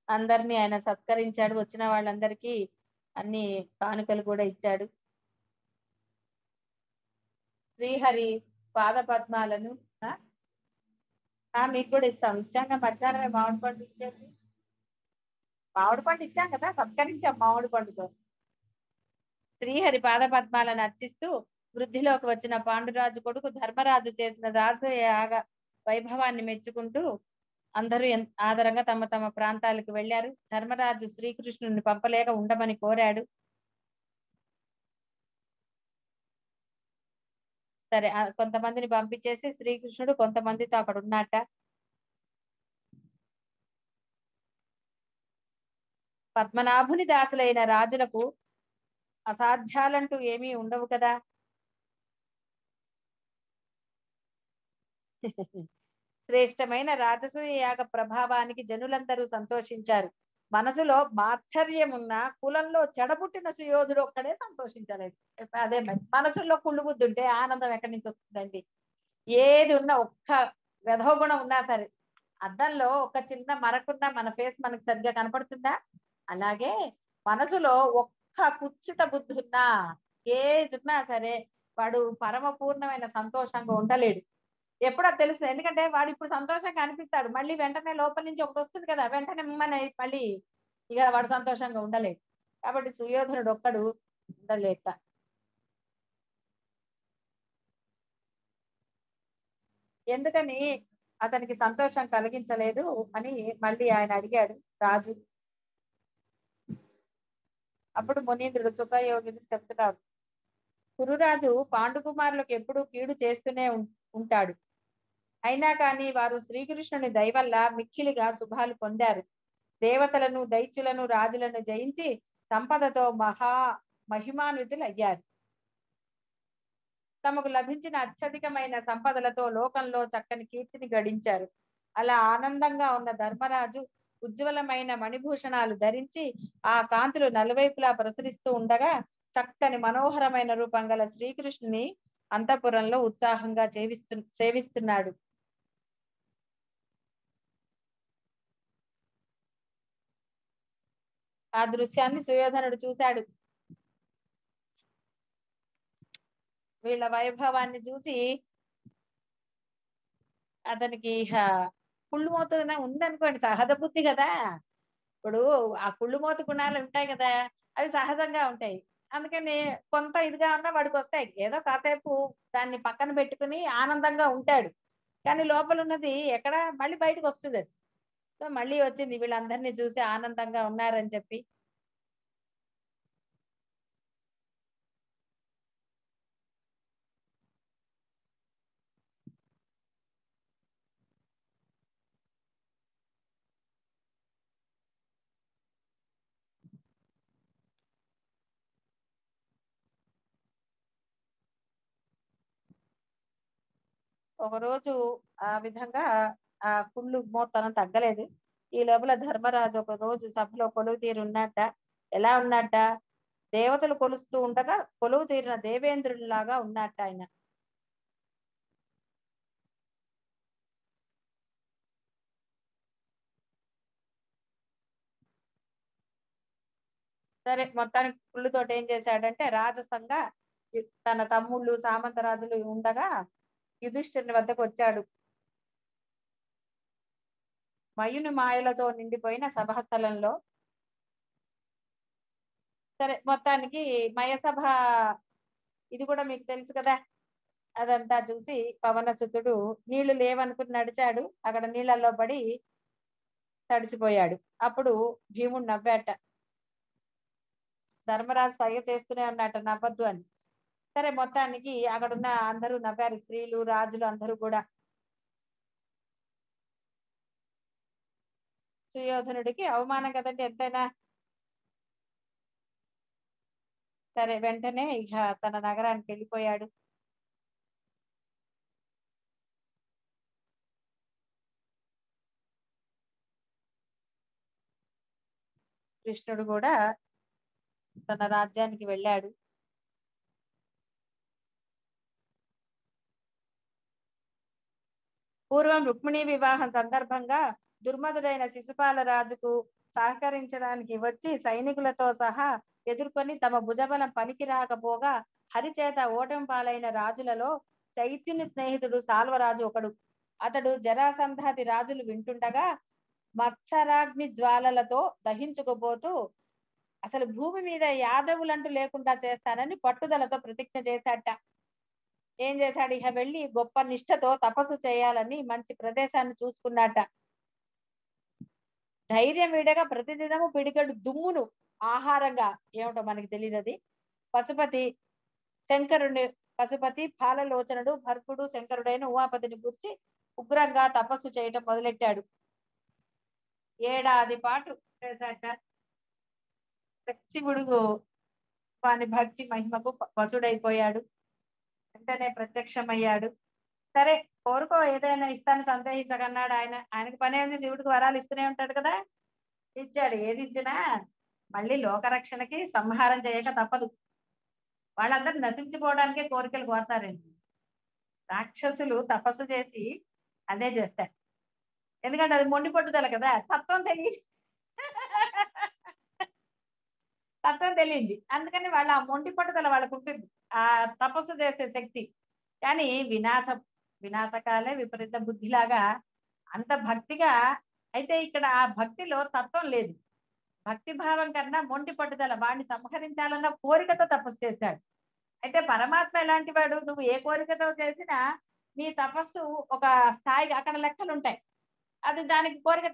అందరినీ ఆయన సత్కరించాడు. వచ్చిన వాళ్ళందరికీ అన్ని కానుకలు కూడా ఇచ్చాడు. శ్రీహరి పాద పద్మాలను మీకు కూడా ఇస్తాం. ఇచ్చాక మధ్యాహ్నమే మామిడి పండు ఇచ్చేది. మామిడి పండు ఇచ్చాం కదా, సత్కరించాం మామిడి పండుతో. శ్రీహరి పాద పద్మాలను అర్చిస్తూ వృద్ధిలోకి వచ్చిన పాండురాజు కొడుకు ధర్మరాజు చేసిన రాజయాగ వైభవాన్ని మెచ్చుకుంటూ అందరూ ఆదరంగా తమ తమ ప్రాంతాలకు వెళ్లారు. ధర్మరాజు శ్రీకృష్ణుని పంపలేక ఉండమని కోరాడు. సరే కొంతమందిని పంపించేసి శ్రీకృష్ణుడు కొంతమందితో అక్కడ ఉన్నట్ట. పద్మనాభుని దాసులైన రాజులకు అసాధ్యాలంటూ ఏమీ ఉండవు కదా. శ్రేష్టమైన రాజసూయ యాగ ప్రభావానికి జనులందరూ సంతోషించారు. మనసులో మాత్సర్యమున్న కులంలో చెడబుట్టిన సుయోధుడు ఒక్కడే సంతోషించలేదు. అదే మనసులో కుళ్ళు బుద్ధి ఉంటే ఆనందం ఎక్కడి నుంచి వస్తుందండి? ఏది ఉన్నా, ఒక్క వెధోగుణం ఉన్నా సరే, అద్దంలో ఒక చిన్న మరకున్నా మన ఫేస్ మనకు సరిగ్గా కనపడుతుందా? అలాగే మనసులో ఒక్క కుత్సిత బుద్ధి ఉన్నా, ఏది ఉన్నా సరే వాడు పరమ పూర్ణమైన సంతోషంగా ఉండలేడు. ఎప్పుడో తెలుస్తుంది. ఎందుకంటే వాడు ఇప్పుడు సంతోషంగా అనిపిస్తాడు, మళ్ళీ వెంటనే లోపల నుంచి ఒకటి వస్తుంది కదా, వెంటనే మళ్ళీ ఇక వాడు సంతోషంగా ఉండలేడు. కాబట్టి సుయోధనుడు ఒక్కడు ఉండలేక, ఎందుకని అతనికి సంతోషం కలిగించలేదు అని మళ్ళీ ఆయన అడిగాడు రాజు. అప్పుడు మునీంద్రుడు సుఖయోగిని చెప్తున్నాడు, కురురాజు పాండుకుమారులకు ఎప్పుడూ కీడు చేస్తూనే ఉంటాడు. అయినా కానీ వారు శ్రీకృష్ణుని దయవల్ల మిక్కిలిగా శుభాలు పొందారు. దేవతలను, దైత్యులను, రాజులను జయించి సంపదతో మహిమాన్వితులు అయ్యారు. తమకు లభించిన అత్యధికమైన సంపదలతో లోకంలో చక్కని కీర్తిని గడించారు. అలా ఆనందంగా ఉన్న ధర్మరాజు ఉజ్వలమైన మణిభూషణాలు ధరించి ఆ కాంతులు నలువైపులా ప్రసరిస్తూ ఉండగా చక్కని మనోహరమైన రూపం గల శ్రీకృష్ణుని అంతఃపురంలో ఉత్సాహంగా సేవిస్తున్నాడు. ఆ దృశ్యాన్ని సుయోధనుడు చూశాడు. వీళ్ళ వైభవాన్ని చూసి అతనికి కుళ్ళు మోతన ఉందనుకోండి, సహజ బుద్ధి కదా. ఇప్పుడు ఆ కుళ్ళు మోత గుణాలు ఉంటాయి కదా, అవి సహజంగా ఉంటాయి. అందుకని కొంత ఇదిగా ఉన్నా వాడికి వస్తాయి. ఏదో కాసేపు దాన్ని పక్కన పెట్టుకుని ఆనందంగా ఉంటాడు, కానీ లోపల ఉన్నది ఎక్కడ మళ్ళీ బయటకు వస్తుంది. సో మళ్ళీ వచ్చింది వీళ్ళందరినీ చూసి ఆనందంగా ఉన్నారని చెప్పి. ఒకరోజు ఆ విధంగా ఆ కుళ్ళు మోతనం తగ్గలేదు. ఈ లోపల ధర్మరాజు ఒక రోజు సభలో కొలువు తీరి ఉన్నట్ట. ఎలా ఉన్నట్ట? దేవతలు కొలుస్తూ ఉండగా కొలువు తీరిన దేవేంద్రుడిలాగా ఉన్నట్ట ఆయన. సరే మొత్తానికి కుళ్ళుతోటి ఏం చేశాడంటే రాజసంగా తన తమ్ముళ్ళు సామంతరాజులు ఉండగా యుధిష్ఠిరుని వద్దకు వచ్చాడు. మయుని మాయలతో నిండిపోయిన సభాస్థలంలో. సరే మొత్తానికి మయసభ ఇది కూడా మీకు తెలుసు కదా. అదంతా చూసి పవనసుతుడు నీళ్లు లేవనుకుని నడిచాడు. అక్కడ నీళ్ళల్లో పడి తడిసిపోయాడు. అప్పుడు భీముడు నవ్వాట. ధర్మరాజు సైగ చేస్తూనే ఉన్నట్ట నవ్వద్దు అని. సరే మొత్తానికి అక్కడున్న అందరూ నవ్వారు, స్త్రీలు రాజులు అందరూ కూడా. సుయోధనుడికి అవమానం కదండి ఎంతైనా. సరే వెంటనే ఇక తన నగరానికి వెళ్ళిపోయాడు. కృష్ణుడు కూడా తన రాజ్యానికి వెళ్ళాడు. పూర్వం రుక్మిణీ వివాహం సందర్భంగా దుర్మధుడైన శిశుపాల రాజుకు సహకరించడానికి వచ్చి సైనికులతో సహా ఎదుర్కొని తమ భుజబలం పనికి రాకపోగా హరిచేత ఓటమి పాలైన రాజులలో చైత్యుని స్నేహితుడు సాల్వరాజు ఒకడు. అతడు జరాసంధాది రాజులు వింటుండగా మత్సరాగ్ని జ్వాలలతో దహించుకుపోతూ అసలు భూమి మీద యాదవులంటూ లేకుండా చేస్తానని పట్టుదలతో ప్రతిజ్ఞ చేశాట. ఏం చేశాడు? ఇక వెళ్ళి గొప్ప నిష్ఠతో తపస్సు చేయాలని మంచి ప్రదేశాన్ని చూసుకున్నట్ట. ధైర్యం వీడగా ప్రతిదినము పిడికెడు దుమ్మును ఆహారంగా, ఏమిటో మనకి తెలియదు అది, పశుపతి పశుపతి పాలలోచనుడు భర్గుడు శంకరుడైన ఉమాపతిని గురించి ఉగ్రంగా తపస్సు చేయటం మొదలెట్టాడు. ఏడాది పాటు చేశాట. శివుడు వాని భక్తి మహిమకు వసుడైపోయాడు. వెంటనే ప్రత్యక్షమయ్యాడు. సరే కోరుకో, ఏదైనా ఇస్తాను సందేహించకన్నాడు ఆయన. ఆయనకి పని ఏంది? శివుడికి వరాలు ఇస్తూనే ఉంటాడు కదా. ఇచ్చాడు. ఏది ఇచ్చినా మళ్ళీ లోకరక్షణకి సంహారం చేయక తప్పదు. వాళ్ళందరూ నశించిపోవడానికే కోరికలు కోరతారండి. రాక్షసులు తపస్సు చేసి అదే చేస్తారు. ఎందుకంటే అది మొండి పట్టుదల కదా. తత్వం తెలియంది. అందుకని వాళ్ళ ఆ మొండి పట్టుదల వాళ్ళకు ఉంటుంది, ఆ తపస్సు చేసే శక్తి. కానీ వినాశకాలే విపరీత బుద్ధిలాగా అంత భక్తిగా. అయితే ఇక్కడ ఆ భక్తిలో తత్వం లేదు. భక్తి భావం కన్నా మొండి పట్టుదల. వాడిని సంహరించాలన్న కోరికతో తపస్సు చేశాడు. అయితే పరమాత్మ ఎలాంటి వాడు? నువ్వు ఏ కోరికతో చేసినా నీ తపస్సు ఒక స్థాయికి అక్కడ లెక్కలు ఉంటాయి. అది దానికి కోరిక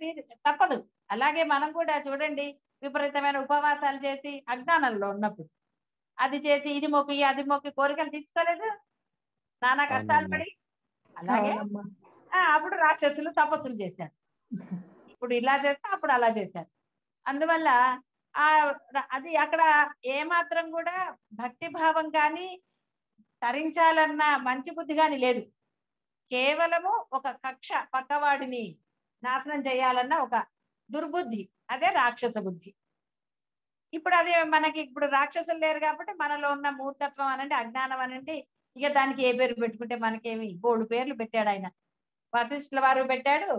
తప్పదు. అలాగే మనం కూడా చూడండి, విపరీతమైన ఉపవాసాలు చేసి అజ్ఞానంలో ఉన్నప్పుడు అది చేసి ఇది మొక్కి అది మొక్కి కోరికలు తీర్చుకోలేదు, నానా కష్టాలు పడి. అలాగే అప్పుడు రాక్షసులు తపస్సులు చేశారు. ఇప్పుడు ఇలా చేస్తే అప్పుడు అలా చేశారు. అందువల్ల ఆ అది అక్కడ ఏమాత్రం కూడా భక్తి భావం కానీ తరించాలన్న మంచి బుద్ధి కానీ లేదు. కేవలము ఒక కక్ష, పక్కవాడిని నాశనం చేయాలన్న ఒక దుర్బుద్ధి, అదే రాక్షస బుద్ధి. ఇప్పుడు అది మనకి ఇప్పుడు రాక్షసులు లేరు కాబట్టి మనలో ఉన్న మూర్ఖత్వం అనండి, అజ్ఞానం అనండి, ఇక దానికి ఏ పేరు పెట్టుకుంటే మనకేమి, 3 పేర్లు పెట్టాడు ఆయన. వశిష్ఠుల వారు పెట్టాడు,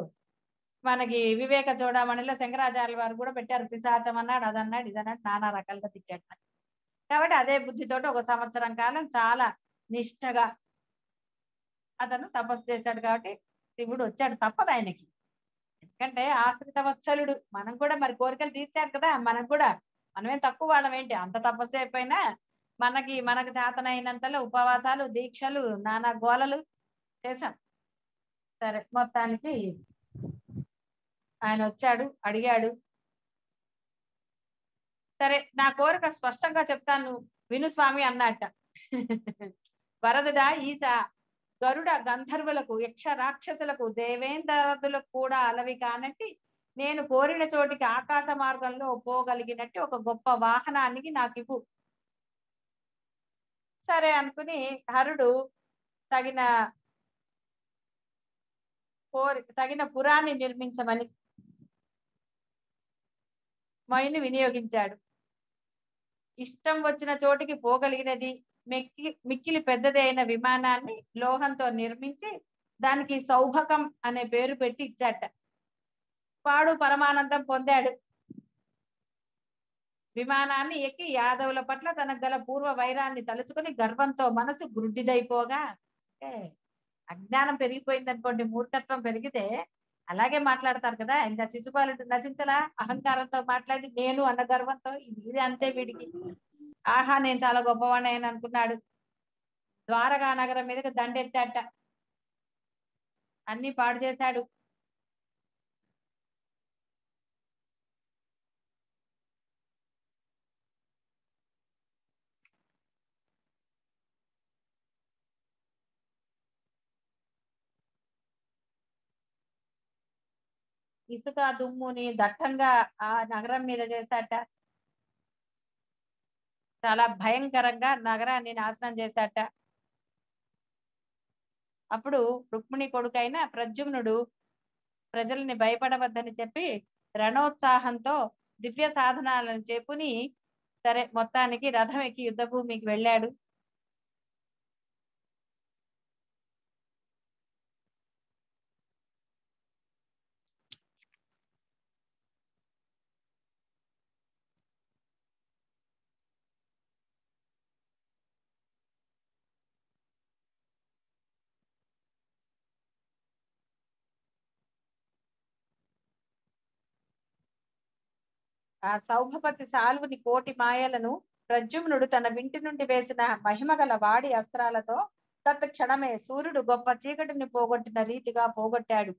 మనకి వివేక చూడమణిలో శంకరాచార్యుల వారు కూడా పెట్టారు. పిశాచం అన్నాడు, అదన్నాడు, ఇదన్నాడు, నానా రకాలుగా తిట్టాడు. కాబట్టి అదే బుద్ధితోటి 1 సంవత్సరం కాలం చాలా నిష్ఠగా అతను తపస్సు చేశాడు. కాబట్టి శివుడు వచ్చాడు. తప్పదు ఆయనకి. ఎందుకంటే ఆశ్రిత వత్సలుడు. మనం కూడా మరి కోరికలు తీర్చారు కదా. మనమేం తక్కువ వాళ్ళం ఏంటి? అంత తపస్సు అయిపోయినా మనకు చేతనైనంతలో ఉపవాసాలు, దీక్షలు, నానా గోలలు చేశాం. సరే మొత్తానికి ఆయన వచ్చాడు, అడిగాడు. సరే నా కోరిక స్పష్టంగా చెప్తాను విను స్వామి అన్నట్ట. వరదుడా ఈస గరుడ గంధర్వులకు, యక్ష రాక్షసులకు, దేవేంద్రులకు కూడా అలవి కానట్టి నేను కోరిన చోటికి ఆకాశ మార్గంలో పోగలిగినట్టు ఒక గొప్ప వాహనానికి నాకు ఇవ్వు. సరే అనుకుని హరుడు తగిన తగిన పురాన్ని నిర్మించమని మైని వినియోగించాడు. ఇష్టం వచ్చిన చోటికి పోగలిగినది మిక్కిలి పెద్దది అయిన విమానాన్ని లోహంతో నిర్మించి దానికి సౌభకం అనే పేరు పెట్టి ఇచ్చాట. వాడు పరమానందం పొందాడు. విమానాన్ని ఎక్కి యాదవుల పట్ల తనకు గల పూర్వ వైరాన్ని తలుచుకుని గర్వంతో మనసు గ్రుడ్డిదైపోగా, అంటే అజ్ఞానం పెరిగిపోయింది అనుకోండి, మూర్ఖత్వం పెరిగితే అలాగే మాట్లాడతారు కదా. ఇంకా శిశుపాలుడు నశించలా, అహంకారంతో మాట్లాడి నేను అన్న గర్వంతో ఇది అంతే వీడికి. ఆహా నేను చాలా గొప్పవాడిని అని అనుకున్నాడు. ద్వారకా నగరం మీదకి దండెత్తాట, అన్ని పాడు చేశాడు. ఇసుక దుమ్ముని దట్టంగా ఆ నగరం మీద చేశాట. చాలా భయంకరంగా నగరాన్ని నాశనం చేశాట. అప్పుడు రుక్మిణి కొడుకైన ప్రద్యుమ్నుడు ప్రజల్ని భయపడవద్దని చెప్పి రణోత్సాహంతో దివ్య సాధనాలను చెప్పుని సరే మొత్తానికి రథం ఎక్కి యుద్ధ భూమికి వెళ్ళాడు. ఆ సౌభపతి సాల్వుని కోటి మాయలను ప్రద్యుమ్నుడు తన వింటి నుండి వేసిన మహిమగల వాడి అస్త్రాలతో తత్క్షణమే సూర్యుడు గొప్ప చీకటిని పోగొట్టిన రీతిగా పోగొట్టాడు.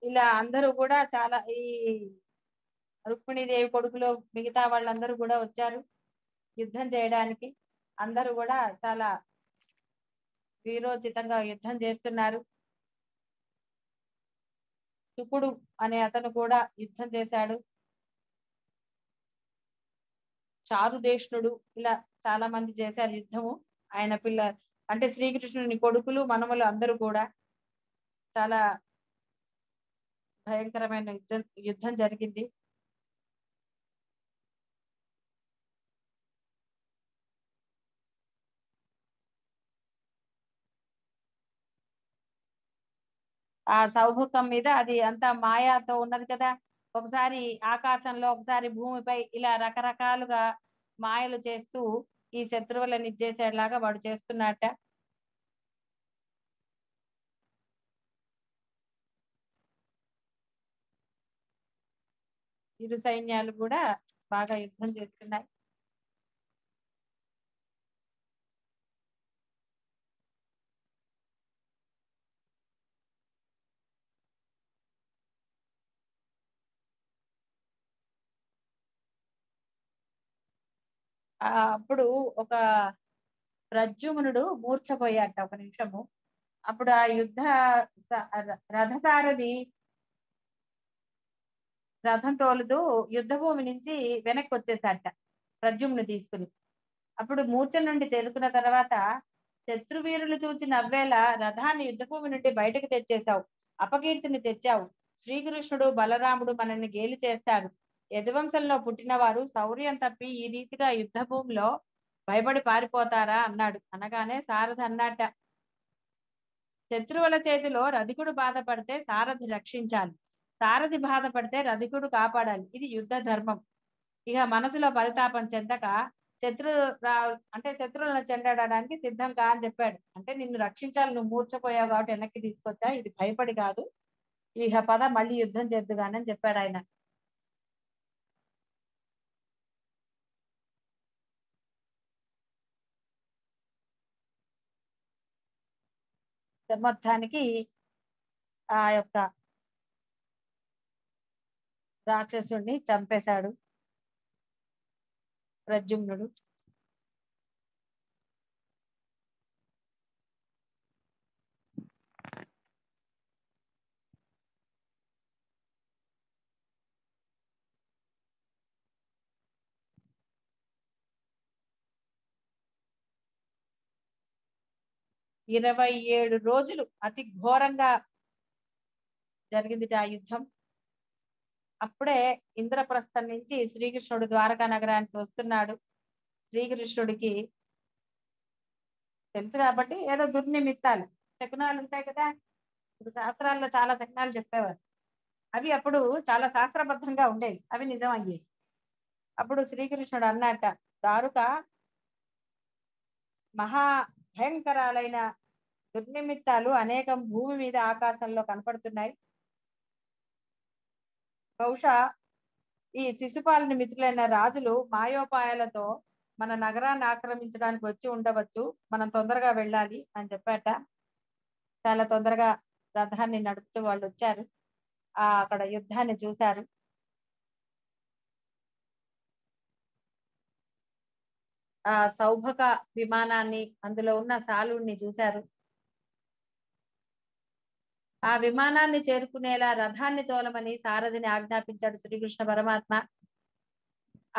ఇలా అందరూ కూడా చాలా ఈ రుక్మిణీదేవి కొడుకులో మిగతా వాళ్ళందరూ కూడా వచ్చారు యుద్ధం చేయడానికి. అందరూ కూడా చాలా వీరోచితంగా యుద్ధం చేస్తున్నారు. శుకుడు అనే అతను కూడా యుద్ధం చేశాడు. చారుదేష్ణుడు ఇలా చాలా మంది చేశారు యుద్ధము. ఆయన అంటే శ్రీకృష్ణుని కొడుకులు మనములు అందరూ కూడా చాలా భయంకరమైన యుద్ధం జరిగింది. ఆ సౌభుకం మీద అది అంతా మాయాతో ఉన్నది కదా. ఒకసారి ఆకాశంలో, ఒకసారి భూమిపై ఇలా రకరకాలుగా మాయలు చేస్తూ ఈ శత్రువులను ఇచ్చేసేలాగా వాడు చేస్తున్నట్ట. ఇరు సైన్యాలు కూడా బాగా యుద్ధం చేస్తున్నాయి. అప్పుడు ఒక ప్రద్యుమ్నుడు మూర్ఛపోయాట ఒక నిమిషము. అప్పుడు ఆ రథసారథి రథం తోలుతూ యుద్ధ భూమి నుంచి వెనక్కి వచ్చేసాట ప్రద్యుమ్ను తీసుకుని. అప్పుడు మూర్ఛ నుండి తేలుకున్న తర్వాత శత్రువీరులు చూచి నవ్వేలా రథాన్ని యుద్ధభూమి నుండి బయటకు తెచ్చేశావు, అపకీర్తిని తెచ్చావు. శ్రీకృష్ణుడు బలరాముడు మనల్ని గేలి చేస్తారు. యదువంశంలో పుట్టిన వారు శౌర్యం తప్పి ఈ రీతిగా యుద్ధ భూమిలో భయపడి పారిపోతారా అన్నాడు. అనగానే సారథి అన్నట్ట, శత్రువుల చేతిలో రధికుడు బాధపడితే సారథి రక్షించాలి, సారథి బాధపడితే రధికుడు కాపాడాలి. ఇది యుద్ధ ధర్మం. ఇక మనసులో పరితాపం చెందక శత్రువులను చెండడానికి సిద్ధం కా అని చెప్పాడు. అంటే నిన్ను రక్షించాలి, నువ్వు మూర్చపోయావు కాబట్టి వెనక్కి తీసుకొచ్చా, ఇది భయపడి కాదు, ఇక పద మళ్ళీ యుద్ధం చేద్దుగాని అని చెప్పాడు ఆయన. మొత్తానికి ఆ యొక్క రాక్షసుడిని చంపేశాడు ప్రద్యుమ్నుడు. 27 రోజులు అతి ఘోరంగా జరిగింది ఆ యుద్ధం. అప్పుడే ఇంద్రప్రస్థం నుంచి శ్రీకృష్ణుడు ద్వారకా నగరానికి వస్తున్నాడు. శ్రీకృష్ణుడికి తెలుసు కాబట్టి ఏదో దుర్నిమిత్తాలు శకునాలు ఉంటాయి కదా. ఇప్పుడు శాస్త్రాల్లో చాలా శకునాలు చెప్పేవారు. అవి అప్పుడు చాలా శాస్త్రబద్ధంగా ఉండేవి, అవి నిజం అయ్యేవి. అప్పుడు శ్రీకృష్ణుడు అన్నట్ట, దారుక మహా భయంకరాలైన దుర్నిమిత్తాలు అనేకం భూమి మీద ఆకాశంలో కనపడుతున్నాయి. బహుశా ఈ శిశుపాలుని మిత్రులైన రాజులు మాయోపాయాలతో మన నగరాన్ని ఆక్రమించడానికి వచ్చి ఉండవచ్చు, మనం తొందరగా వెళ్ళాలి అని చెప్పాట. చాలా తొందరగా రథాన్ని నడుపుతూ వాళ్ళు వచ్చారు. అక్కడ యుద్ధాన్ని చూశారు. ఆ సౌభక విమానాన్ని, అందులో ఉన్న సాలుడిని చూశారు. ఆ విమానాన్ని చేరుకునేలా రథాన్ని తోలమని సారథిని ఆజ్ఞాపించాడు శ్రీకృష్ణ పరమాత్మ.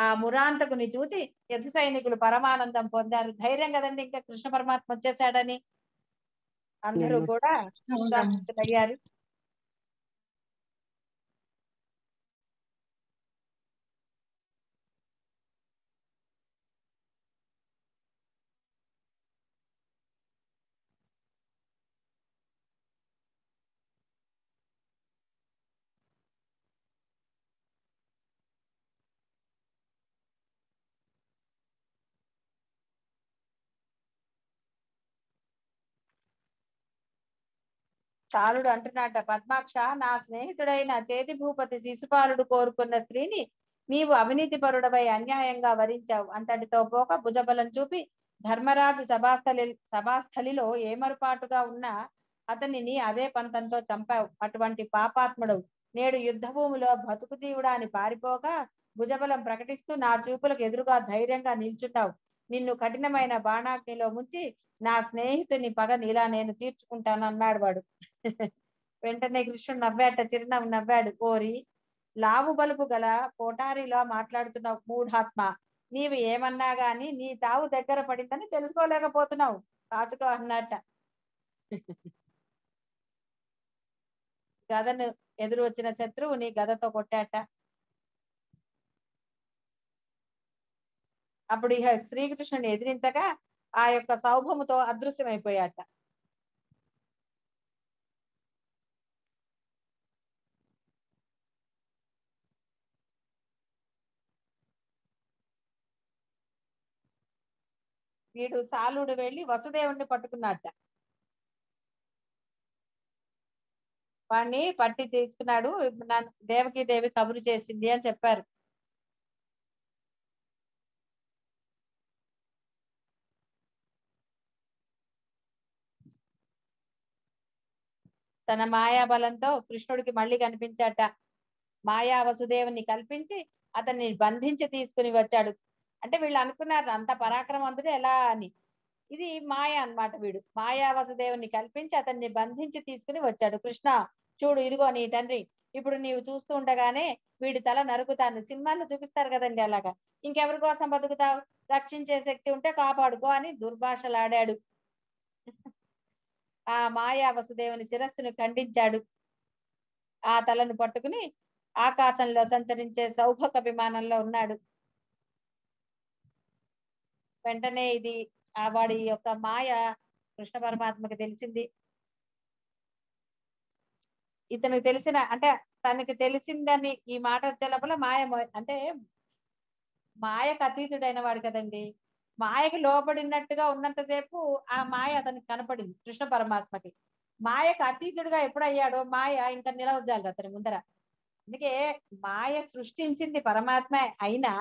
ఆ మురాంతకుని చూసి యుద్ధ సైనికులు పరమానందం పొందారు. ధైర్యం కదండి, ఇంకా కృష్ణ పరమాత్మ వచ్చేసాడని అందరూ కూడా ఉత్సాహితులయ్యారు. చాలుడు అంటున్నట్ట, పద్మాక్ష, నా స్నేహితుడైన చేతి భూపతి శిశుపాలుడు కోరుకున్న స్త్రీని నీవు అవినీతి పరుడవై అన్యాయంగా వరించావు. అంతటితో పోక భుజబలం చూపి ధర్మరాజు సభాస్థలిలో ఏమరుపాటుగా ఉన్నా అతనిని అదే పంతంతో చంపావు. అటువంటి పాపాత్ముడు నేడు యుద్ధ భూమిలో బతుకు జీవుడాని పారిపోగా భుజబలం ప్రకటిస్తూ నా చూపులకు ఎదురుగా ధైర్యంగా నిల్చుంటావు. నిన్ను కఠినమైన బాణాగ్నిలో ముంచి నా స్నేహితుని పగ నీలా నేను తీర్చుకుంటాను అన్నాడు వాడు. వెంటనే కృష్ణుడు నవ్వాట, చిరునవ్వు నవ్వాడు. ఓరి లావు బలుపు గల కోటారిలా మాట్లాడుతున్నావు మూఢాత్మ, నీవు ఏమన్నా గాని నీ చావు దగ్గర పడిందని తెలుసుకోలేకపోతున్నావు, కాచుకో అన్నట్ట. గదను ఎదురు వచ్చిన శత్రువుని గదతో కొట్టాట. అప్పుడు ఇక శ్రీకృష్ణుని ఎదిరించగా ఆ యొక్క సౌభముతో అదృశ్యమైపోయాట. వీడు సాలుడు వెళ్ళి వసుదేవుణ్ణి పట్టుకున్నట్ట. వాణ్ణి పట్టి తీసుకున్నాడు. దేవకీదేవి కబురు చేసింది అని చెప్పారు. తన మాయా బలంతో కృష్ణుడికి మళ్ళీ కనిపించాట. మాయా వసుదేవుని కల్పించి అతన్ని బంధించి తీసుకుని వచ్చాడు. అంటే వీళ్ళు అనుకున్నారు అంత పరాక్రమంతుడు ఎలా అని. ఇది మాయ అన్నమాట. వీడు మాయా వసుదేవుని కల్పించి అతన్ని బంధించి తీసుకుని వచ్చాడు. కృష్ణ చూడు, ఇదిగో నీ తండ్రి, ఇప్పుడు నీవు చూస్తూ ఉండగానే వీడి తల నరుకుతాను. సినిమాల్లో చూపిస్తారు కదండి అలాగా. ఇంకెవరి కోసం బతుకుతావు, రక్షించే శక్తి ఉంటే కాపాడుకో అని దుర్భాషలాడాడు. ఆ మాయా వసుదేవుని శిరస్సును ఖండించాడు. ఆ తలను పట్టుకుని ఆకాశంలో సంచరించే సౌభక విమానంలో ఉన్నాడు. వెంటనే ఇది వాడి యొక్క మాయ కృష్ణ పరమాత్మకి తెలిసింది. ఇతనికి తెలిసిన అంటే తనకి తెలిసిందని ఈ మాట వచ్చే లోపల మాయ అంటే మాయకు అతీతుడైన వాడు కదండి. మాయకి లోబడినట్టుగా ఉన్నంతసేపు ఆ మాయ అతనికి కనపడింది కృష్ణ పరమాత్మకి. మాయకు అతీతుడిగా ఎప్పుడయ్యాడో మాయ ఇంకా నిలవజాలి అతని ముందర. అందుకే మాయ సృష్టించింది పరమాత్మ అయినా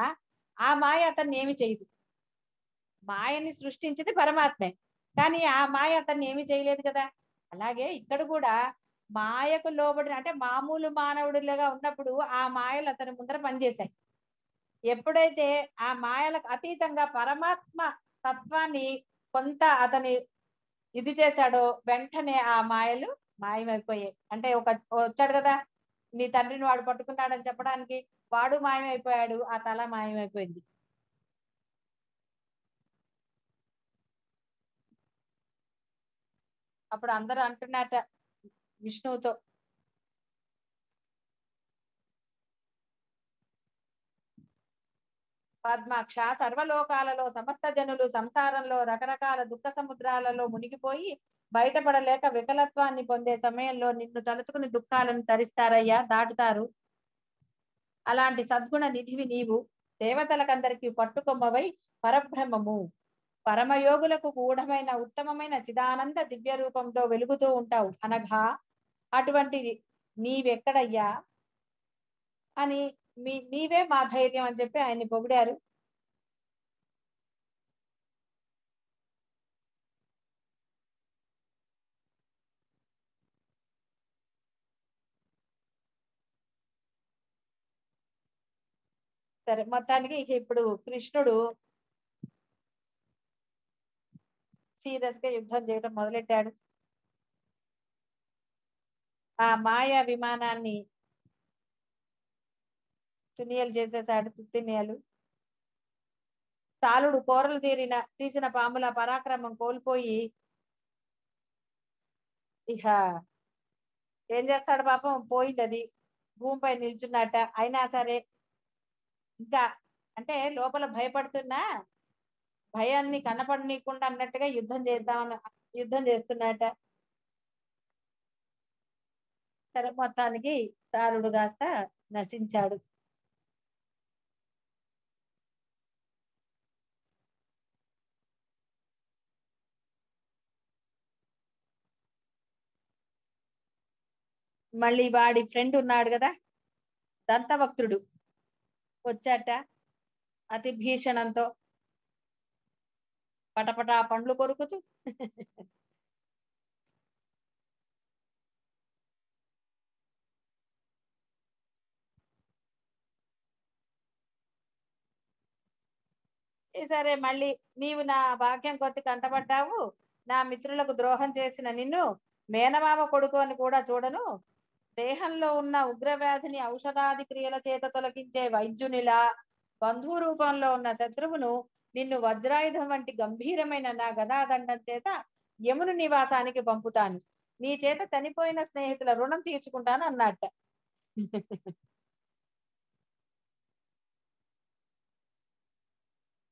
ఆ మాయ అతన్ని ఏమి చేయదు. మాయని సృష్టించింది పరమాత్మే, కానీ ఆ మాయ అతన్ని ఏమి చేయలేదు కదా. అలాగే ఇక్కడ కూడా మాయకు లోబడిన అంటే మామూలు మానవుడిలాగా ఉన్నప్పుడు ఆ మాయలు అతని ముందర పనిచేశాయి. ఎప్పుడైతే ఆ మాయలకు అతీతంగా పరమాత్మ తత్వాన్ని కొంత అతని ఇది చేశాడో వెంటనే ఆ మాయలు మాయమైపోయాయి. అంటే వచ్చాడు కదా, నీ తండ్రిని వాడు పట్టుకున్నాడని చెప్పడానికి, వాడు మాయమైపోయాడు, ఆ తల మాయమైపోయింది. అప్పుడు అందరూ అంటున్నట విష్ణువుతో, పద్మాక్ష, సర్వలోకాలలో సమస్త జనులు సంసారంలో రకరకాల దుఃఖ సముద్రాలలో మునిగిపోయి బయటపడలేక వికలత్వాన్ని పొందే సమయంలో నిన్ను తలుచుకుని దుఃఖాలను తరిస్తారయ్యా, దాటుతారు. అలాంటి సద్గుణ నిధివి నీవు. దేవతలకందరికీ పట్టుకొమ్మవై పరబ్రహ్మము, పరమయోగులకు గూఢమైన ఉత్తమమైన చిదానంద దివ్య రూపంతో వెలుగుతూ ఉంటావు అనగా అటువంటి నీవెక్కడయ్యా అని నీవే మా ధైర్యం అని చెప్పి ఆయన్ని పొగిడారు. సరే, మొత్తానికి ఇప్పుడు కృష్ణుడు సీరియస్ గా యుద్ధం చేయడం మొదలెట్టాడు. ఆ మాయా విమానాన్ని తునియలు చేసేసాడు, తుత్తినియలు. సాలుడు కోరలు తీసిన పాముల పరాక్రమం కోల్పోయి ఇక ఏం చేస్తాడు పాపం, పోయింది అది, భూమిపై నిల్చున్నట్ట. అయినా సరే ఇంకా అంటే లోపల భయపడుతున్నా భయాన్ని కనపడనీయకుండా అన్నట్టుగా యుద్ధం చేస్తున్నట్ట. సరే, మొత్తానికి సారుడు కాస్త నశించాడు. మళ్ళీ వాడి ఫ్రెండ్ ఉన్నాడు కదా, దంతభక్తుడు, వచ్చాట అతి భీషణంతో పటపటా పండ్లు కొరుకుతూ. సరే, మళ్ళీ నీవు నా భాగ్యం కొద్ది కంటపడ్డావు, నా మిత్రులకు ద్రోహం చేసిన నిన్ను మేనమామ కొడుకు అని కూడా చూడను, దేహంలో ఉన్న ఉగ్రవ్యాధిని ఔషధాది క్రియల చేత తొలగించే వైద్యునిలా, బంధువు రూపంలో ఉన్న శత్రువును నిన్ను వజ్రాయుధం వంటి గంభీరమైన నా గదాదండం చేత యముని నివాసానికి పంపుతాను, నీ చేత చనిపోయిన స్నేహితుల రుణం తీర్చుకుంటాను అన్నట్ట.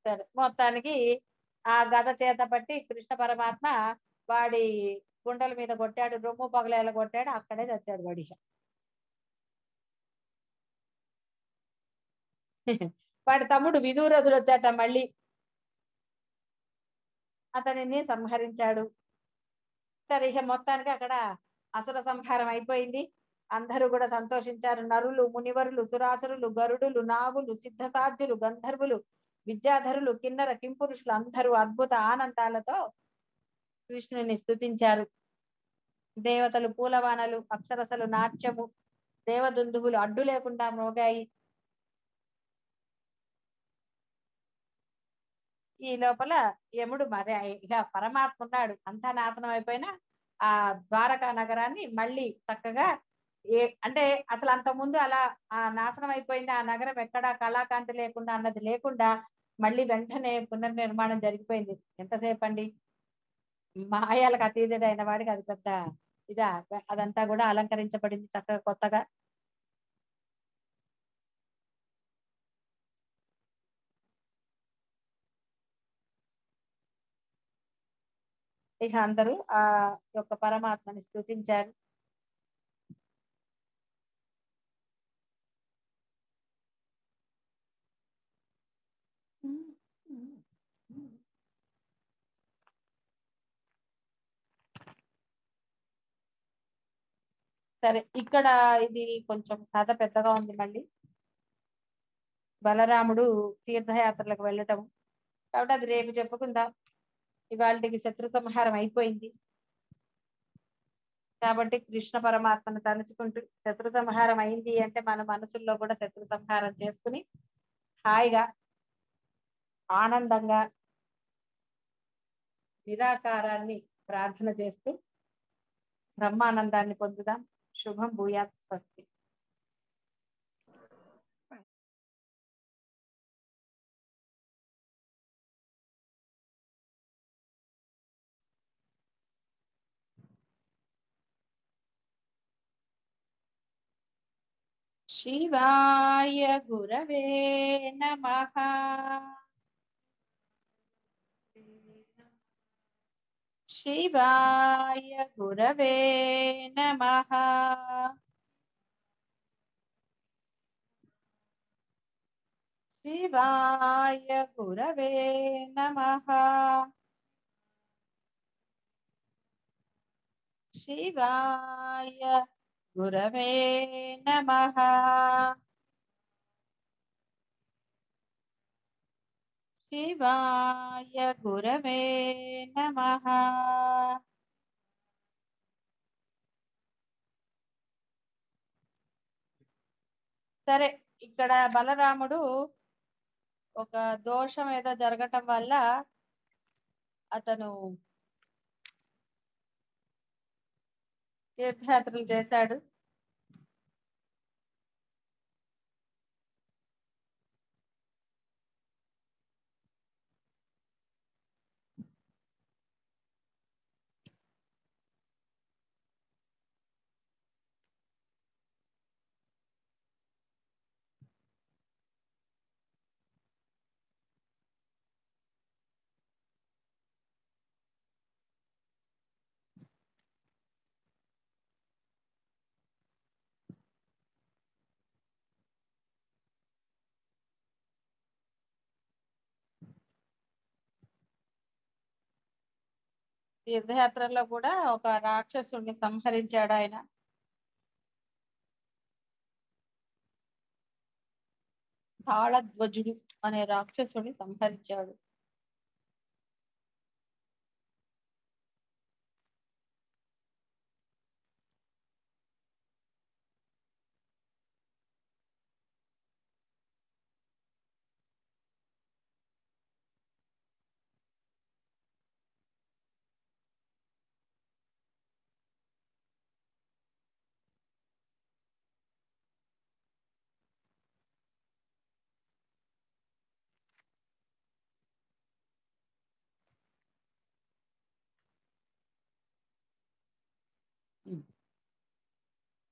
సరే, మొత్తానికి ఆ గద చేత పట్టి కృష్ణ పరమాత్మ వాడి గుండెల మీద కొట్టాడు, రొమ్ము పగలేలా కొట్టాడు, అక్కడే చచ్చాడు వాడి. వాడి తమ్ముడు విదూరథుడు వచ్చాట, మళ్ళీ అతనిని సంహరించాడు. సరే, ఇక మొత్తానికి అక్కడ అసుర సంహారం అయిపోయింది. అందరూ కూడా సంతోషించారు. నరులు, మునివరులు, సురాసురులు, గరుడులు, నాగులు, సిద్ధసాధ్యులు, గంధర్వులు, విద్యాధరులు, కిన్నర కింపురుషులు అందరూ అద్భుత ఆనందాలతో కృష్ణుని స్తుతించారు. దేవతలు పూలవానలు, అప్సరసలు నాట్యము, దేవదుందువులు అడ్డు లేకుండా మోగాయి. ఈ లోపల యముడు మరి ఇక పరమాత్మ ఉన్నాడు, అంతా నాశనం అయిపోయినా ఆ ద్వారకా నగరాన్ని మళ్ళీ చక్కగా అంటే అసలు అంత ముందు అలా ఆ నాశనం అయిపోయింది, ఆ నగరం ఎక్కడా కళాకాంతి లేకుండా అన్నది లేకుండా మళ్ళీ వెంటనే పునర్నిర్మాణం జరిగిపోయింది. ఎంతసేపు అండి, మాయాలకు అతీతుడైన వాడికి అది పెద్ద ఇదా, అదంతా కూడా అలంకరించబడింది చక్కగా కొత్తగా. ఇక అందరూ ఆ యొక్క పరమాత్మని స్తుతించారు. సరే, ఇక్కడ ఇది కొంచెం కథ పెద్దగా ఉంది. మళ్ళీ బలరాముడు తీర్థయాత్రలకు వెళ్ళటం, కాబట్టి అది రేపు చెప్పుకుందాం. ఇవాళకి శత్రు సంహారం అయిపోయింది. కాబట్టి కృష్ణ పరమాత్మను తలుచుకుంటూ శత్రు సంహారం అయింది అంటే మన మనసుల్లో కూడా శత్రు సంహారం చేసుకుని హాయిగా ఆనందంగా నిరాకారాన్ని ప్రార్థన చేస్తూ బ్రహ్మానందాన్ని పొందుదాం. శుభం భూయాత్. స్వస్తి. శివాయ గురవే నమః. శివాయ గురవే నమః. శివాయ గురవే నమః. శివాయ గురవే నమః. శివాయ గురవే నమః. సరే, ఇక్కడ బలరాముడు ఒక దోషం ఏదో జరగటం వల్ల అతను తీర్థయాత్రలు చేశాడు. తీర్థయాత్రల్లో కూడా ఒక రాక్షసుడిని సంహరించాడు ఆయన. తాళధ్వజుడు అనే రాక్షసుడిని సంహరించాడు.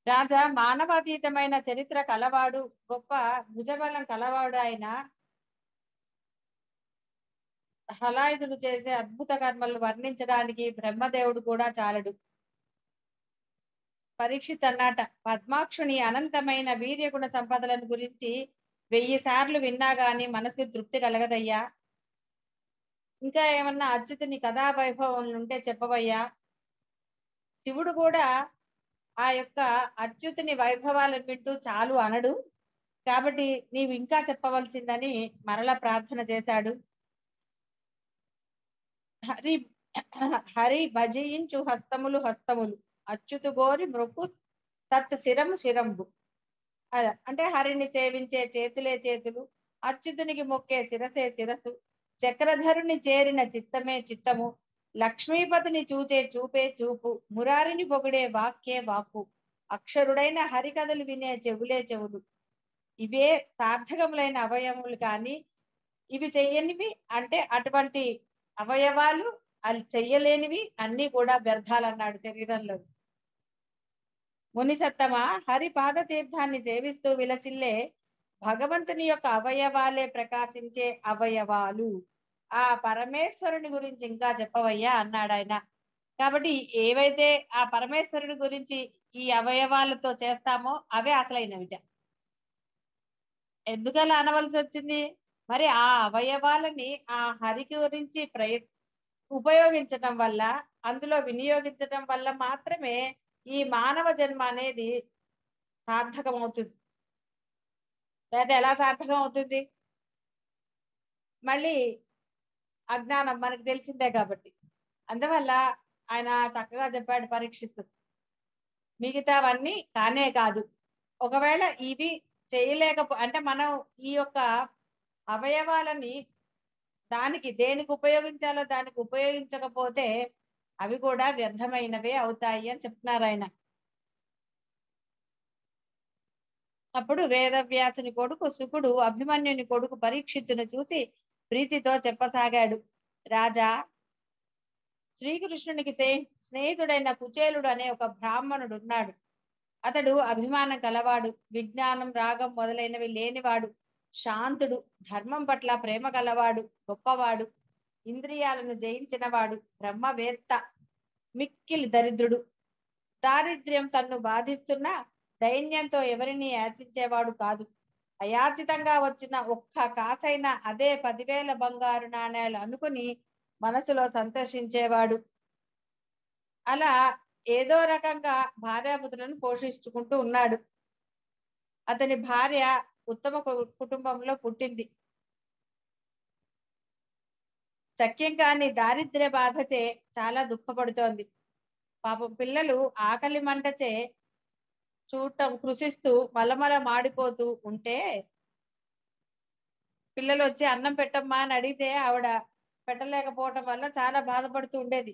రాజా మానవాతీతమైన చరిత్ర కలవాడు, గొప్ప భుజబలం కలవాడు ఆయన హలాయుధుడు చేసే అద్భుత కర్మలు వర్ణించడానికి బ్రహ్మదేవుడు కూడా చాలడు. పరీక్షిత్ అన్నాట, పద్మాక్షుని అనంతమైన వీర్యగుణ సంపదలను గురించి 1000 సార్లు విన్నా గాని మనసుకు తృప్తి కలగదయ్యా. ఇంకా ఏమన్నా అచ్యుతుని కథా వైభవం ఉంటే చెప్పవయ్యా. శివుడు కూడా ఆ యొక్క అచ్యుతుని వైభవాలను వింటూ చాలు అనడు. కాబట్టి నీవు ఇంకా చెప్పవలసిందని మరలా ప్రార్థన చేశాడు. హరి హరి భజయించు హస్తములు హస్తములు, అచ్యుతు గోరి మృకు తత్ శిరము శిరంబు. అంటే హరిని సేవించే చేతులే చేతులు, అచ్యుతునికి మొక్కే శిరసే శిరసు, చక్రధరుని చేరిన చిత్తమే చిత్తము, లక్ష్మీపతిని చూచే చూపే చూపు, మురారిని పొగిడే వాక్యే వాక్కు, అక్షరుడైన హరికథలు వినే చెవులే చెవులు. ఇవే సార్థకములైన అవయవములు కానీ ఇవి చెయ్యనివి అంటే అటువంటి అవయవాలు అది చెయ్యలేనివి అన్ని కూడా వ్యర్థాలన్నాడు శరీరంలో. మునిసత్తమ, హరి పాద తీర్థాన్ని సేవిస్తూ విలసిల్లే భగవంతుని యొక్క అవయవాలే ప్రకాశించే అవయవాలు. ఆ పరమేశ్వరుని గురించి ఇంకా చెప్పవయ్యా అన్నాడు ఆయన. కాబట్టి ఏవైతే ఆ పరమేశ్వరుని గురించి ఈ అవయవాలతో చేస్తామో అవే అసలైనవి. ఎందుకలా అనవలసి వచ్చింది? మరి ఆ అవయవాలని ఆ హరి గురించి ఉపయోగించటం వల్ల, అందులో వినియోగించటం వల్ల మాత్రమే ఈ మానవ జన్మ అనేది సార్థకం అవుతుంది. లేదా ఎలా సార్థకం అవుతుంది? మళ్ళీ అజ్ఞానం మనకు తెలిసిందే కాబట్టి. అందువల్ల ఆయన చక్కగా చెప్పాడు పరీక్షిత్తు, మిగతావన్నీ కానే కాదు. ఒకవేళ ఇవి అంటే మనం ఈ యొక్క అవయవాలని దేనికి ఉపయోగించాలో దానికి ఉపయోగించకపోతే అవి కూడా వ్యర్థమైనవే అవుతాయి అని చెప్తున్నారు ఆయన. అప్పుడు వేదవ్యాసుని కొడుకు శుకుడు అభిమన్యుని కొడుకు పరీక్షిత్తును చూసి ప్రీతితో చెప్పసాగాడు. రాజా, శ్రీకృష్ణునికి స్నేహితుడైన కుచేలుడు అనే ఒక బ్రాహ్మణుడు ఉన్నాడు. అతడు అభిమానం కలవాడు, విజ్ఞానం, రాగం మొదలైనవి లేనివాడు, శాంతుడు, ధర్మం పట్ల ప్రేమ గలవాడు, గొప్పవాడు, ఇంద్రియాలను జయించినవాడు, బ్రహ్మవేత్త, మిక్కిలి దరిద్రుడు. దారిద్ర్యం తన్ను బాధిస్తున్నా దైన్యంతో ఎవరిని యాచించేవాడు కాదు. అయాచితంగా వచ్చిన ఒక్క కాసైన అదే 10,000 బంగారు నాణేలు అనుకుని మనసులో సంతోషించేవాడు. అలా ఏదో రకంగా భార్యాపుత్రులను పోషించుకుంటూ ఉన్నాడు. అతని భార్య ఉత్తమ కుటుంబంలో పుట్టింది. సఖ్యం కాని దారిద్ర్య బాధచే చాలా దుఃఖపడుతోంది. పాపం పిల్లలు ఆకలి మంటచే చూడటం కృషిస్తూ మలమల మాడిపోతూ ఉంటే పిల్లలు వచ్చి అన్నం పెట్టమ్మా అని అడిగితే ఆవిడ పెట్టలేకపోవటం వల్ల చాలా బాధపడుతూ ఉండేది.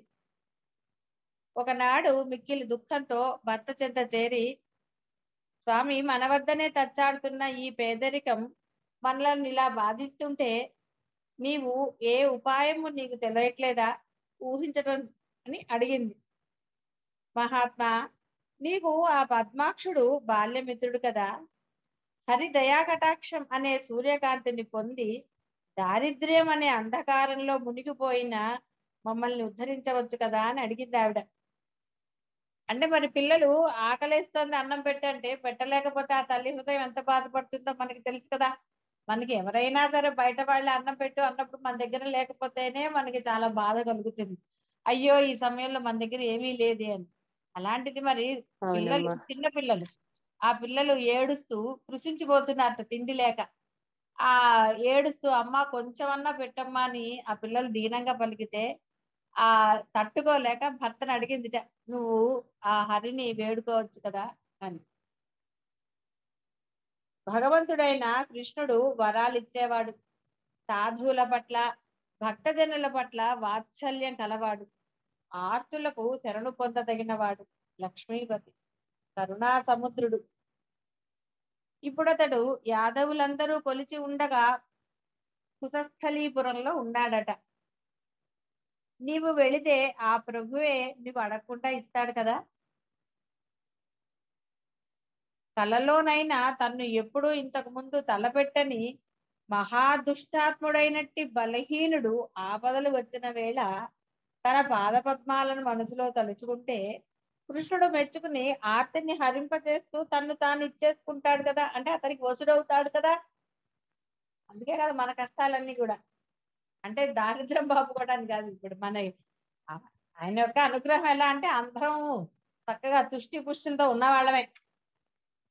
ఒకనాడు మిక్కిలి దుఃఖంతో భర్త చెంత చేరి, స్వామి, మన వద్దనే తచ్చాడుతున్న ఈ పేదరికం మనల్ని ఇలా బాధిస్తుంటే నీవు ఏ ఉపాయము నీకు తెలియట్లేదా ఊహించటం అని అడిగింది. మహాత్మా, నీకు ఆ పద్మాక్షుడు బాల్యమిత్రుడు కదా. హరి దయాకటాక్షం అనే సూర్యకాంతిని పొంది దారిద్ర్యం అనే అంధకారంలో మునిగిపోయిన మమ్మల్ని ఉద్ధరించవచ్చు కదా అని అడిగింది ఆవిడ. అంటే మరి పిల్లలు ఆకలేస్తుంది అన్నం పెట్టంటే పెట్టలేకపోతే ఆ తల్లి హృదయం ఎంత బాధపడుతుందో మనకి తెలుసు కదా. మనకి ఎవరైనా సరే బయట వాళ్ళు అన్నం పెట్టు అన్నప్పుడు మన దగ్గర లేకపోతేనే మనకి చాలా బాధ కలుగుతుంది. అయ్యో, ఈ సమయంలో మన దగ్గర ఏమీ లేదే అని. అలాంటిది మరి పిల్లలు, చిన్న పిల్లలు, ఆ పిల్లలు ఏడుస్తూ కృషించిపోతున్నారు తిండి లేక. ఆ ఏడుస్తూ అమ్మ కొంచెమన్నా పెట్టమ్మా అని ఆ పిల్లలు దీనంగా పలికితే ఆ తట్టుకోలేక భర్తను అడిగిందిట, నువ్వు ఆ హరిని వేడుకోవచ్చు కదా అని. భగవంతుడైన కృష్ణుడు వరాలు ఇచ్చేవాడు, సాధువుల పట్ల, భక్తజనుల పట్ల వాత్సల్యం కలవాడు, ఆర్తులకు శరణు పొందదగినవాడు, లక్ష్మీపతి, కరుణా సముద్రుడు. ఇప్పుడు అతడు యాదవులందరూ కొలిచి ఉండగా కుశస్థలీపురంలో ఉన్నాడట. నీవు వెళితే ఆ ప్రభువే నీవు అడగకుండా ఇస్తాడు కదా. కలలోనైనా తన్ను ఎప్పుడూ ఇంతకు ముందు తలపెట్టని మహాదుష్టాత్ముడైనట్టి బలహీనుడు ఆపదలు వచ్చిన వేళ తన పాదపద్మాలను మనసులో తలుచుకుంటే కృష్ణుడు మెచ్చుకుని ఆర్తిని హరింపచేస్తూ తన్ను తాను ఇచ్చేసుకుంటాడు కదా. అంటే అతనికి వసుడవుతాడు కదా. అందుకే కదా మన కష్టాలన్నీ కూడా. అంటే దారిద్ర్యం బాపుకోవడానికి కాదు. ఇప్పుడు ఆయన యొక్క అనుగ్రహం ఎలా అంటే అందరం చక్కగా తుష్టి పుష్టిలతో ఉన్న వాళ్ళమే,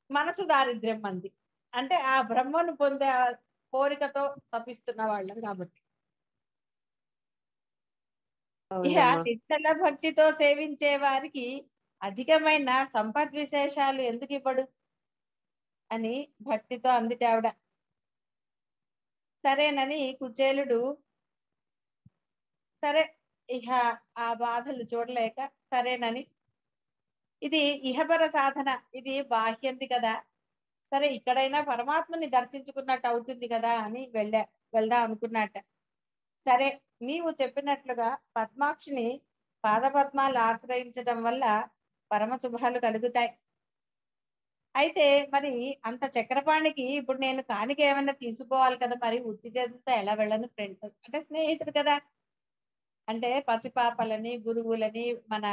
మనసు దారిద్ర్యం మంది. అంటే ఆ బ్రహ్మను పొందే కోరికతో తపిస్తున్న వాళ్ళం కాబట్టి. ఇక నిశ్చల భక్తితో సేవించే వారికి అధికమైన సంపద్ విశేషాలు ఎందుకు ఇవ్వడు అని భక్తితో అందిట ఆవిడ. సరేనని కుచేలుడు సరే ఇహ ఆ బాధలు చూడలేక సరేనని, ఇది ఇహపర సాధన, ఇది బాహ్యంది కదా, సరే ఇక్కడైనా పరమాత్మని దర్శించుకున్నట్టు అవుతుంది కదా అని వెళ్దాం అనుకున్నట్ట. సరే, నీవు చెప్పినట్లుగా పద్మాక్షిని పాదపద్మాలు ఆశ్రయించడం వల్ల పరమ శుభాలు కలుగుతాయి. అయితే మరి అంత చక్రపాణికి ఇప్పుడు నేను కానుక ఏమైనా తీసుకోవాలి కదా, మరి ఉత్తి చేతులతో ఎలా వెళ్ళను? ఫ్రెండ్స్ అంటే స్నేహితుడు కదా. అంటే పసిపాపలని, గురువులని, మన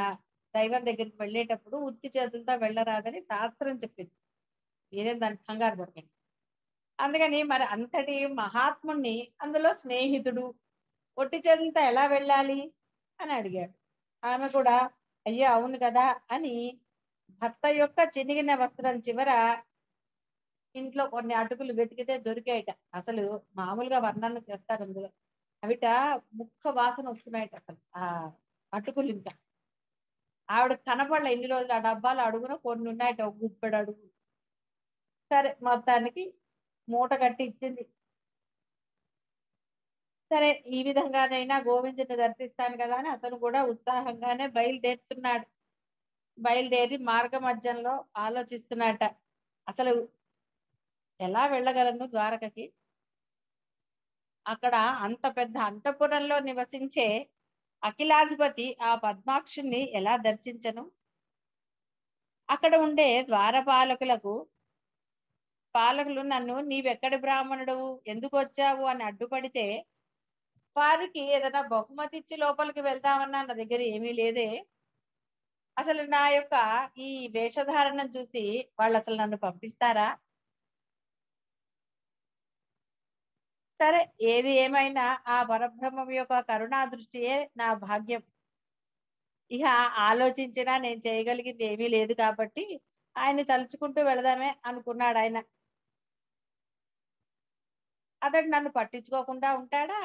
దైవం దగ్గరికి వెళ్ళేటప్పుడు ఉత్తి చేతులతో వెళ్ళరాదని శాస్త్రం చెప్పింది. మీరేం దానికి కంగారు పడకండి. అందుకని మరి అంతటి మహాత్ముణ్ణి, అందులో స్నేహితుడు, ఒట్టి చేతులతో ఎలా వెళ్ళాలి అని అడిగాడు. ఆమె కూడా అయ్యో అవును కదా అని భర్త యొక్క చినిగిన వస్త్రం చివర ఇంట్లో కొన్ని అటుకులు వెతికితే దొరికాయట. అసలు మామూలుగా వర్ణన చేస్తారు అందులో. అవిట ముక్క వాసన వస్తున్నాయట అసలు ఆ అటుకులు. ఇంకా ఆవిడ కనపడలే ఇన్ని రోజులు. ఆ డబ్బాలు అడుగున కొన్ని ఉన్నాయట, ఒక గుప్పెడు అడుగు. సరే మొత్తానికి మూట కట్టి ఇచ్చింది. సరే ఈ విధంగానైనా గోవిందుని దర్శిస్తాను కదా అని అతను కూడా ఉత్సాహంగానే బయలుదేరుతున్నాడు. బయలుదేరి మార్గ మధ్యంలో ఆలోచిస్తున్నట, అసలు ఎలా వెళ్ళగలను ద్వారకకి? అక్కడ అంత పెద్ద అంతఃపురంలో నివసించే అఖిలాధిపతి ఆ పద్మాక్షుణ్ణి ఎలా దర్శించను? అక్కడ ఉండే పాలకులు నన్ను నీవెక్కడి బ్రాహ్మణుడు, ఎందుకు వచ్చావు అని అడ్డుపడితే వారికి ఏదైనా బహుమతి ఇచ్చి లోపలికి వెళ్దామన్నా నా దగ్గర ఏమీ లేదే. అసలు నా యొక్క ఈ వేషధారణం చూసి వాళ్ళు అసలు నన్ను పంపిస్తారా? సరే ఏది ఏమైనా ఆ పరబ్రహ్మం యొక్క కరుణా దృష్టియే నా భాగ్యం. ఇక ఆలోచించినా నేను చేయగలిగింది ఏమీ లేదు కాబట్టి ఆయన్ని తలుచుకుంటూ వెళదామే అనుకున్నాడు ఆయన. అతడు నన్ను పట్టించుకోకుండా ఉంటాడా?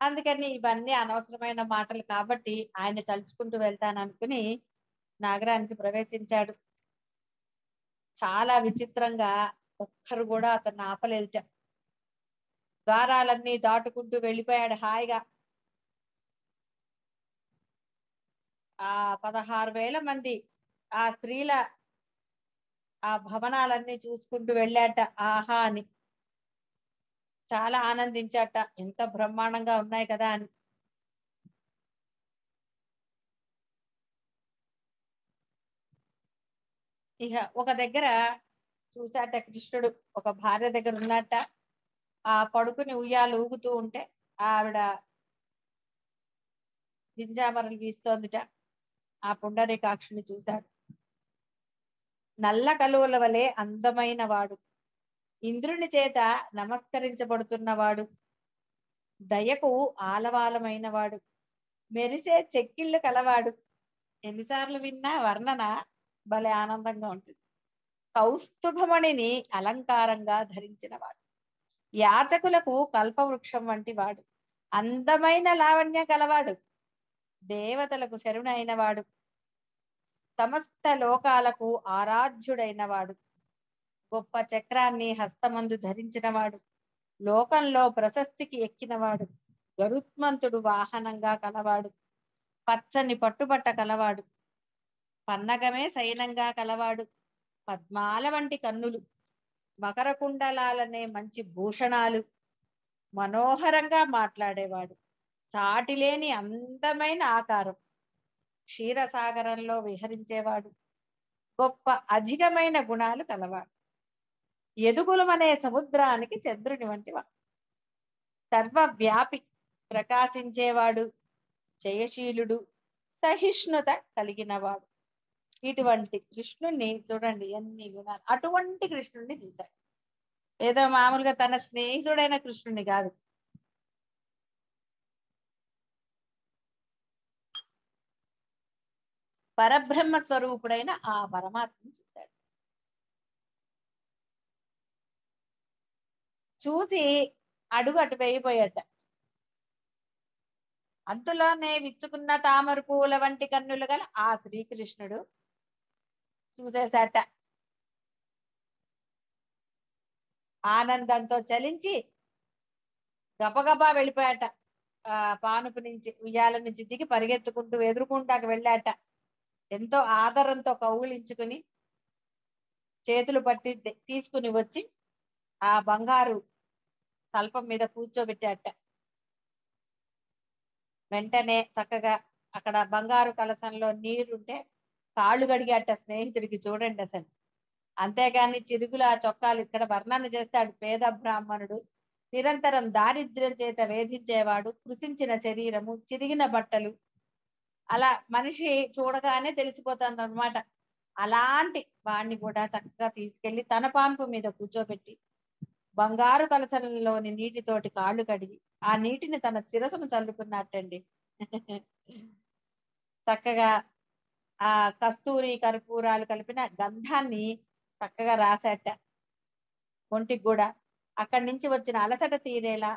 అందుకని ఇవన్నీ అనవసరమైన మాటలు కాబట్టి ఆయన తలుచుకుంటూ వెళ్తాననుకుని నగరానికి ప్రవేశించాడు. చాలా విచిత్రంగా ఒక్కరు కూడా అతన్ని ఆపలేదుట. ద్వారాలన్నీ దాటుకుంటూ వెళ్ళిపోయాడు హాయిగా. ఆ 16,000 మంది ఆ స్త్రీల ఆ భవనాలన్నీ చూసుకుంటూ వెళ్ళాట. ఆహా అని చాలా ఆనందించాట, ఎంత బ్రహ్మాండంగా ఉన్నాయి కదా అని. ఇక ఒక దగ్గర చూశాట కృష్ణుడు, ఒక భార్య దగ్గర ఉన్నట్ట. ఆ పడుకుని ఉయ్యాలు ఊగుతూ ఉంటే ఆవిడ గింజామరలు వీస్తోందిట. ఆ పుండరీకాక్షుని చూశాడు. నల్ల కలువల వలె అందమైన వాడు, ఇంద్రుని చేత నమస్కరించబడుతున్నవాడు, దయకు ఆలవాలమైన వాడు, మెరిసే చెక్కిళ్ళు కలవాడు. ఎన్నిసార్లు విన్నా వర్ణన భలే ఆనందంగా ఉంటుంది. కౌస్తుభమణిని అలంకారంగా ధరించిన వాడు, యాచకులకు కల్పవృక్షం వంటి వాడు, అందమైన లావణ్యం కలవాడు, దేవతలకు శరుణైన వాడు, సమస్త లోకాలకు ఆరాధ్యుడైన వాడు, గొప్ప చక్రాన్ని హస్తమందు ధరించిన వాడు, లోకంలో ప్రశస్తికి ఎక్కినవాడు, గరుత్మంతుడు వాహనంగా కలవాడు, పచ్చని పట్టుబట్ట కలవాడు, పన్నగమే శయనంగా కలవాడు, పద్మాల వంటి కన్నులు, మకర కుండలాలనే మంచి భూషణాలు, మనోహరంగా మాట్లాడేవాడు, చాటిలేని అందమైన ఆకారం, క్షీరసాగరంలో విహరించేవాడు, గొప్ప అధికమైన గుణాలు కలవాడు, ఎదుగులమనే సముద్రానికి చంద్రుని వంటివాడు, సర్వవ్యాపి, ప్రకాశించేవాడు, జయశీలుడు, సహిష్ణుత కలిగినవాడు. ఇటువంటి కృష్ణుణ్ణి చూడండి, ఎన్ని గుణాలు. అటువంటి కృష్ణుణ్ణి చూశాడు. ఏదో మామూలుగా తన స్నేహితుడైన కృష్ణుని కాదు. పరబ్రహ్మ స్వరూపుడైన ఆ పరమాత్మని చూశాడు. చూసి అడుగు అటు వేయిపోయాట. అంతలోనే విచ్చుకున్న తామర పువ్వుల వంటి కన్నులు గల ఆ శ్రీకృష్ణుడు చూసేశాట. ఆనందంతో చలించి గబగబా వెళ్ళిపోయాట. ఆ పానుపు నుంచి, ఉయ్యాల నుంచి దిగి పరిగెత్తుకుంటూ ఎదురుకుంటాకు వెళ్ళాట. ఎంతో ఆదరంతో కౌగిలించుకుని చేతులు పట్టి తీసుకుని వచ్చి ఆ బంగారు తల్పం మీద కూర్చోబెట్టాట. వెంటనే చక్కగా అక్కడ బంగారు కలశంలో నీరుంటే కాళ్ళు కడిగాట స్నేహితుడికి. చూడండి అసలు. అంతేగాని చిరుగుల చొక్కాలు ఇక్కడ వర్ణన చేస్తాడు. పేద బ్రాహ్మణుడు, నిరంతరం దారిద్ర్యం చేత వేధించేవాడు, కృషించిన శరీరము, చిరిగిన బట్టలు, అలా మనిషి చూడగానే తెలిసిపోతుంది అనమాట. అలాంటి వాణ్ణి కూడా చక్కగా తీసుకెళ్లి తన పాన్పు మీద కూర్చోబెట్టి బంగారు కలసంలోని నీటితోటి కాళ్ళు కడిగి ఆ నీటిని తన శిరసును చల్లుకున్నట్టండి. చక్కగా ఆ కస్తూరి కర్పూరాలు కలిపిన గంధాన్ని చక్కగా రాశాట ఒంటికి కూడా. అక్కడి నుంచి వచ్చిన అలసట తీరేలా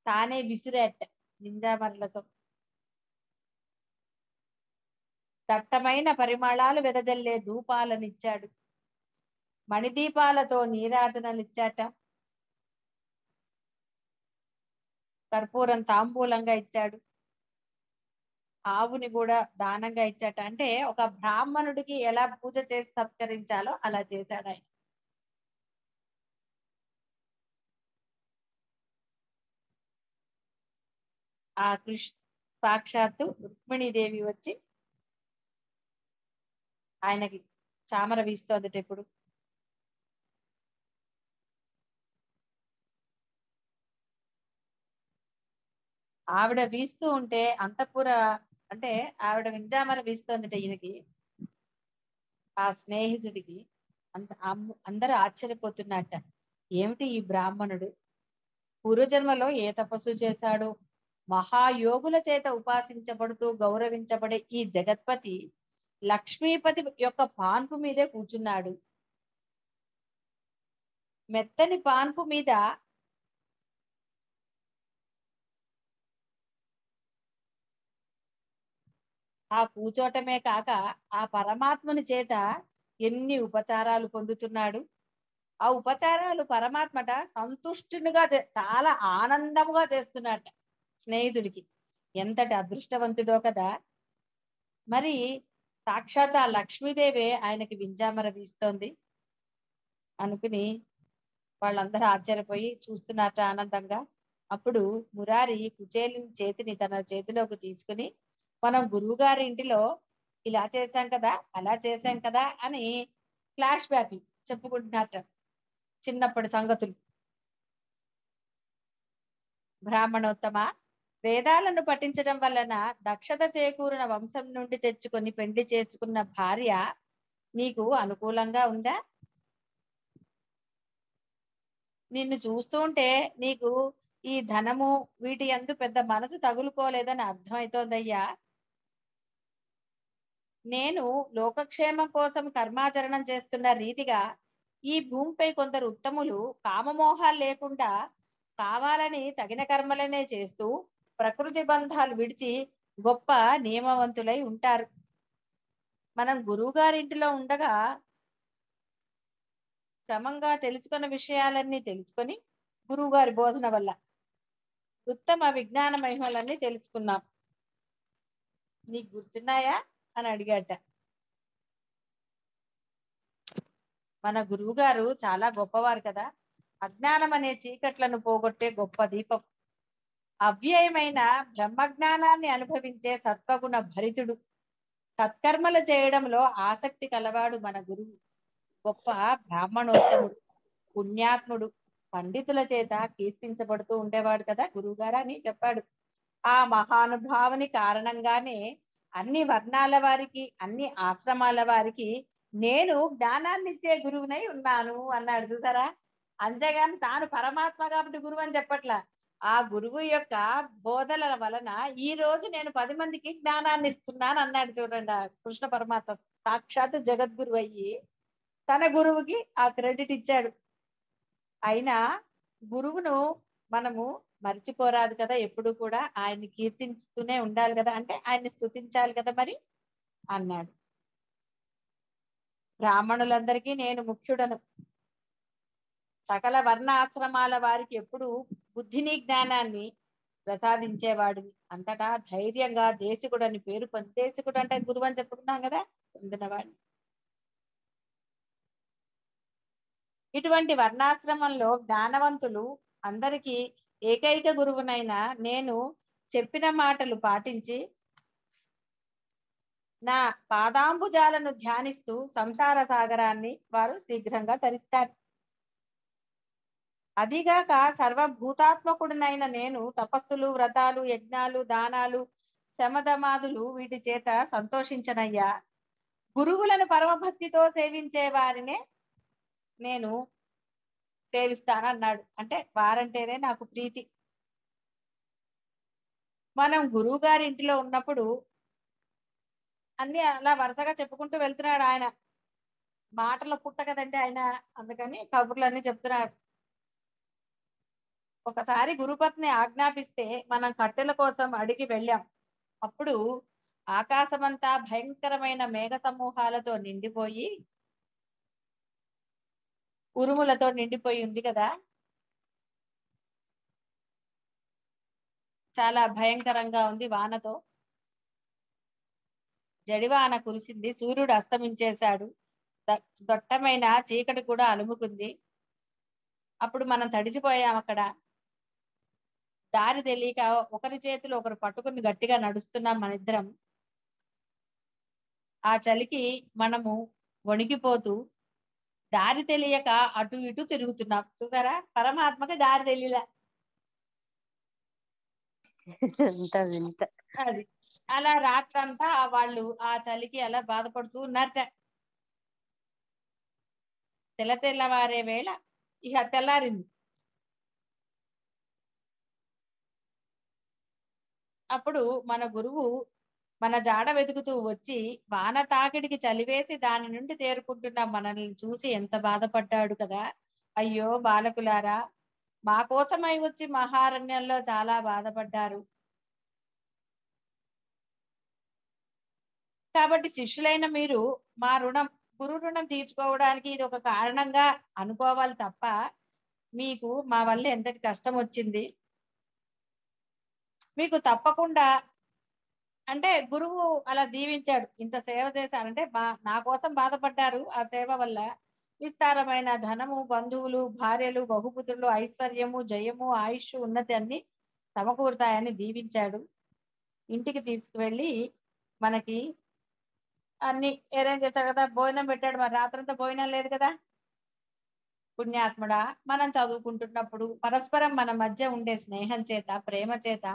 తానే విసిరేట నింజామరలతో. దట్టమైన పరిమళాలు వెదజల్లే ధూపాలనిచ్చాడు. మణిదీపాలతో నీరాజనలిచ్చాట. కర్పూరం తాంబూలంగా ఇచ్చాడు. ఆవుని కూడా దానంగా ఇచ్చాట. అంటే ఒక బ్రాహ్మణుడికి ఎలా పూజ చేసి సత్కరించాలో అలా చేశాడు ఆయన. ఆ సాక్షాత్తు రుక్మిణీదేవి వచ్చి ఆయనకి చామర వీస్తోందట. ఇప్పుడు ఆవిడ వీస్తూ ఉంటే అంతఃపుర అంటే ఆవిడ వింజామర వీస్తోందట ఈయనకి, ఆ స్నేహితుడికి. అందరూ ఆశ్చర్యపోతున్నట్ట. ఏమిటి ఈ బ్రాహ్మణుడు పూర్వజన్మలో ఏ తపస్సు చేశాడు? మహాయోగుల చేత ఉపాసించబడుతూ గౌరవించబడే ఈ జగత్పతి లక్ష్మీపతి యొక్క పాన్పు మీదే కూర్చున్నాడు. మెత్తని పాన్పు మీద ఆ కూచోటమే కాక ఆ పరమాత్మని చేత ఎన్ని ఉపచారాలు పొందుతున్నాడు. ఆ ఉపచారాలు పరమాత్మట సంతుష్టునిగా చాలా ఆనందముగా చేస్తున్నట్ట స్నేహితుడికి. ఎంతటి అదృష్టవంతుడో కదా. మరి సాక్షాత్ ఆ లక్ష్మీదేవే ఆయనకి వింజామర వీస్తోంది అనుకుని వాళ్ళందరూ ఆశ్చర్యపోయి చూస్తున్నట్ట ఆనందంగా. అప్పుడు మురారి కుచేలుని చేతిని తన చేతిలోకి తీసుకుని, మనం గురువు గారి ఇంటిలో ఇలా చేశాం కదా, అలా చేశాం కదా అని ఫ్లాష్ బ్యాక్ చెప్పుకుంటున్నట్ట చిన్నప్పటి సంగతులు. బ్రాహ్మణోత్తమ, వేదాలను పఠించడం వలన దక్షత చేకూరిన వంశం నుండి తెచ్చుకొని పెండ్లి చేసుకున్న భార్య నీకు అనుకూలంగా ఉందా? నిన్ను చూస్తూ ఉంటే నీకు ఈ ధనము వీటి యందు పెద్ద మనసు తగులుకోలేదని అర్థమవుతోందయ్యా. నేను లోకక్షేమం కోసం కర్మాచరణం చేస్తున్న రీతిగా ఈ భూమిపై కొందరు ఉత్తములు కామమోహాలు లేకుండా కావాలని తగిన కర్మలనే చేస్తూ ప్రకృతి బంధాలు విడిచి గొప్ప నియమవంతులై ఉంటారు. మనం గురువు గారింటిలో ఉండగా క్రమంగా తెలుసుకున్న విషయాలన్నీ తెలుసుకొని గురువు గారి బోధన వల్ల ఉత్తమ విజ్ఞాన మహిమలన్నీ తెలుసుకున్నాం. నీకు గుర్తున్నాయా అని అడిగాట. మన గురువు గారు చాలా గొప్పవారు కదా. అజ్ఞానం అనే చీకట్లను పోగొట్టే గొప్ప దీపం. అవ్యయమైన బ్రహ్మజ్ఞానాన్ని అనుభవించే సత్వగుణ భరితుడు. సత్కర్మలు చేయడంలో ఆసక్తి కలవాడు మన గురువు. గొప్ప బ్రాహ్మణోత్తముడు, పుణ్యాత్ముడు, పండితుల చేత కీర్తించబడుతూ ఉండేవాడు కదా గురువు గారు అని చెప్పాడు. ఆ మహానుభావుని కారణంగానే అన్ని వర్ణాల వారికి, అన్ని ఆశ్రమాల వారికి నేను జ్ఞానాన్ని ఇచ్చే గురువునై ఉన్నాను అన్నాడు. చూసారా? అంతేగాని తాను పరమాత్మ కాబట్టి గురువు అని చెప్పట్లా. ఆ గురువు యొక్క బోధనల వలన ఈ రోజు నేను 10 మందికి జ్ఞానాన్ని ఇస్తున్నాను అన్నాడు. చూడండి, ఆ కృష్ణ పరమాత్మ సాక్షాత్ జగద్గురు అయ్యి తన గురువుకి ఆ క్రెడిట్ ఇచ్చాడు. అయినా గురువును మనము మర్చిపోరాదు కదా. ఎప్పుడు కూడా ఆయన్ని కీర్తిస్తూనే ఉండాలి కదా. అంటే ఆయన్ని స్తుతించాలి కదా మరి అన్నాడు. బ్రాహ్మణులందరికీ నేను ముఖ్యుడను. సకల వర్ణ ఆశ్రమాల వారికి ఎప్పుడు బుద్ధిని జ్ఞానాన్ని ప్రసాదించేవాడిని. అంతటా ధైర్యంగా దేశికుడు అని పేరు దేశికుడు అంటే గురువు అని చెప్పుకున్నాం కదా, పొందినవాడిని. ఇటువంటి వర్ణాశ్రమంలో జ్ఞానవంతులు అందరికీ ఏకైక గురువునైనా నేను చెప్పిన మాటలు పాటించి నా పాదాంబుజాలను ధ్యానిస్తూ సంసార సాగరాన్ని వారు శీఘ్రంగా తరిస్తారు. అదిగాక సర్వభూతాత్మకుడినైన నేను తపస్సులు, వ్రతాలు, యజ్ఞాలు, దానాలు, శమధమాదులు వీటి చేత సంతోషించనయ్యా. గురువులను పరమభక్తితో సేవించే వారినే నేను సేవిస్తానన్నాడు. అంటే వారంటేనే నాకు ప్రీతి. మనం గురువు గారి ఇంటిలో ఉన్నప్పుడు అన్ని అలా వరుసగా చెప్పుకుంటూ వెళ్తున్నాడు ఆయన. మాటలు పుట్ట కదండి ఆయన, అందుకని కబుర్లన్నీ చెప్తున్నాడు. ఒకసారి గురుపత్ని ఆజ్ఞాపిస్తే మనం కట్టెల కోసం అడిగి వెళ్ళాం. అప్పుడు ఆకాశమంతా భయంకరమైన మేఘ సమూహాలతో నిండిపోయి ఉరుములతో నిండిపోయి ఉంది కదా, చాలా భయంకరంగా ఉంది. వానతో జడివాన కురిసింది. సూర్యుడు అస్తమించేశాడు. దట్టమైన చీకటి కూడా అలుముకుంది. అప్పుడు మనం తడిసిపోయాం. అక్కడ దారి తెలియక ఒకరి చేతులు ఒకరు పట్టుకుని గట్టిగా నడుస్తున్నాం మనిద్దరం. ఆ చలికి మనము వణికిపోతూ దారి తెలియక అటు ఇటు తిరుగుతున్నాం. చూసారా, పరమాత్మకి దారి తెలియలే. అది అలా రాత్రంతా వాళ్ళు ఆ చలికి అలా బాధపడుతూ ఉన్నారట. తెల్లవారే వేళ ఇక తెల్లారింది. అప్పుడు మన గురువు మన జాడ వెతుకుతూ వచ్చి వాన తాకిడికి చలివేసి దాని నుండి తేరుకుంటున్న మనల్ని చూసి ఎంత బాధపడ్డాడు కదా. అయ్యో బాలకులారా, మా కోసమై వచ్చి మహారణ్యంలో చాలా బాధపడ్డారు. కాబట్టి శిష్యులైన మీరు మా రుణం, గురు రుణం తీర్చుకోవడానికి ఇది ఒక కారణంగా అనుకోవాలి తప్ప మీకు మా వల్ల ఎంతటి కష్టం వచ్చింది. మీకు తప్పకుండా అంటే గురువు అలా దీవించాడు. ఇంత సేవ చేశారంటే నా కోసం బాధపడ్డారు. ఆ సేవ వల్ల విస్తారమైన ధనము, బంధువులు, భార్యలు, బహుపుత్రులు, ఐశ్వర్యము, జయము, ఆయుష్, ఉన్నతి అన్ని సమకూరుతాయని దీవించాడు. ఇంటికి తీసుకువెళ్ళి మనకి అన్ని అరేంజ్ చేశాడు కదా. భోజనం పెట్టాడు. మరి రాత్రంతా భోజనం లేదు కదా. పుణ్యాత్ముడా, మనం చదువుకుంటున్నప్పుడు పరస్పరం మన మధ్య ఉండే స్నేహం చేత, ప్రేమ చేత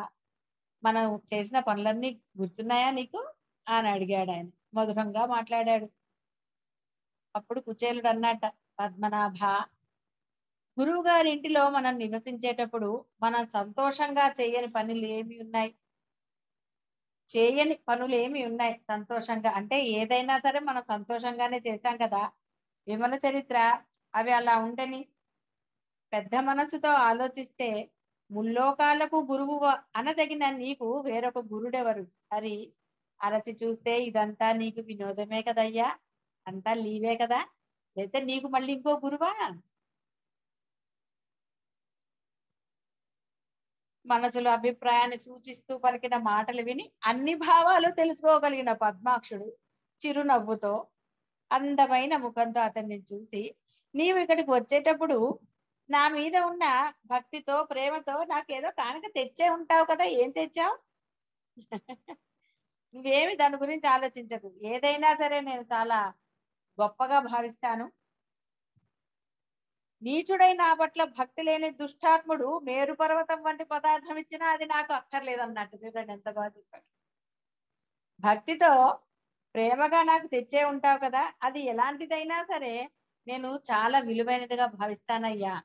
మనం చేసిన పనులన్నీ గుర్తున్నాయా నీకు అని అడిగాడు. ఆయన మధురంగా మాట్లాడాడు. అప్పుడు కుచేలుడు అన్నట, పద్మనాభ, గురువు గారి ఇంటిలో మనం నివసించేటప్పుడు మనం సంతోషంగా చేయని పనులు ఏమి ఉన్నాయి? చేయని పనులు ఏమి ఉన్నాయి సంతోషంగా? అంటే ఏదైనా సరే మనం సంతోషంగానే చేశాం కదా. విమల చరిత్ర అవి అలా ఉండని పెద్ద మనసుతో ఆలోచిస్తే ముల్లోకాలకు గురువు అనదగిన నీకు వేరొక గురుడెవరు? హరి అరసి చూస్తే ఇదంతా నీకు వినోదమే కదయ్యా, అంతా లీవే కదా, అయితే నీకు మళ్ళీ ఇంకో గురువా? మనసులో అభిప్రాయాన్ని సూచిస్తూ పలికిన మాటలు విని అన్ని భావాలు తెలుసుకోగలిగిన పద్మాక్షుడు చిరునవ్వుతో అందమైన ముఖంతో అతన్ని చూసి, నీవు ఇక్కడికి వచ్చేటప్పుడు నా మీద ఉన్న భక్తితో, ప్రేమతో నాకేదో కానుక తెచ్చే ఉంటావు కదా, ఏం తెచ్చావు? నువ్వేమి దాని గురించి ఆలోచించకు. ఏదైనా సరే నేను చాలా గొప్పగా భావిస్తాను. నీచుడై నా పట్ల భక్తి లేని దుష్టాత్ముడు మేరు పర్వతం వంటి పదార్థం ఇచ్చినా అది నాకు అక్కర్లేదన్నట్టు. చూడండి ఎంత బాగా చెప్పాడు. భక్తితో ప్రేమగా నాకు తెచ్చే ఉంటావు కదా, అది ఎలాంటిదైనా సరే నేను చాలా విలువైనదిగా భావిస్తానయ్యా.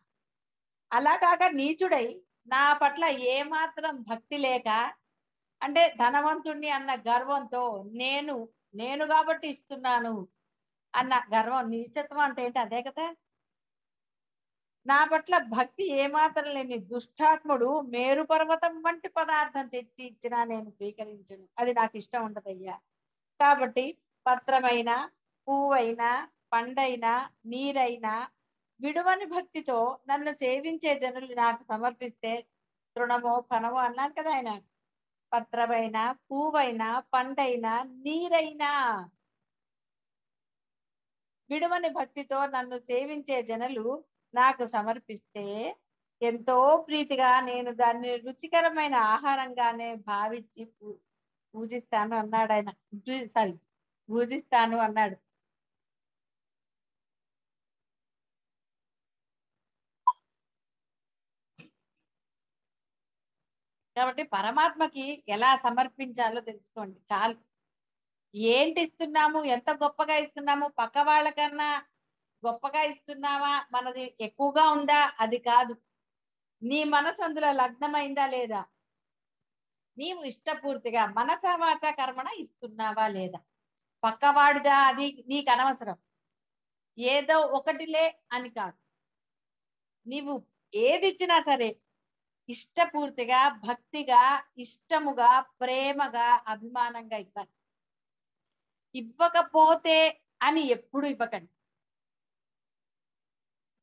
అలా కాక నీచుడై నా పట్ల ఏమాత్రం భక్తి లేక, అంటే ధనవంతుణ్ణి అన్న గర్వంతో నేను నేను కాబట్టి ఇస్తున్నాను అన్న గర్వం, నీచత్వం అంటే ఏంటి? అదే కదా. నా పట్ల భక్తి ఏమాత్రం లేని దుష్టాత్ముడు మేరు పర్వతం వంటి పదార్థం తెచ్చి ఇచ్చినా నేను స్వీకరించను. అది నాకు ఇష్టం ఉండదయ్యా. కాబట్టి పత్రమైన, పువ్వైనా, పండైనా, నీరైనా విడువని భక్తితో నన్ను సేవించే జనులు నాకు సమర్పిస్తే తృణమో ఫనమో అన్నాను కదా ఆయన. పత్రమైనా, పువ్వైనా, పండైనా, నీరైనా విడువని భక్తితో నన్ను సేవించే జనులు నాకు సమర్పిస్తే ఎంతో ప్రీతిగా నేను దాన్ని రుచికరమైన ఆహారంగానే భావించి పూజిస్తాను అన్నాడు ఆయన. సారీ, పూజిస్తాను అన్నాడు. కాబట్టి పరమాత్మకి ఎలా సమర్పించాలో తెలుసుకోండి చాలు. ఏంటి ఇస్తున్నాము, ఎంత గొప్పగా ఇస్తున్నాము, పక్క వాళ్ళకన్నా గొప్పగా ఇస్తున్నావా, మనది ఎక్కువగా ఉందా, అది కాదు. నీ మనసు అందులో లగ్నమైందా లేదా, నీవు ఇష్టపూర్తిగా మనస వాచ కర్మణ ఇస్తున్నావా లేదా. పక్కవాడిదా అది నీకు అనవసరం. ఏదో ఒకటిలే అని కాదు, నీవు ఏది ఇచ్చినా సరే ఇష్టపూర్తిగా, భక్తిగా, ఇష్టముగా, ప్రేమగా, అభిమానంగా ఇవ్వాలి. ఇవ్వకపోతే అని ఎప్పుడు ఇవ్వకండి.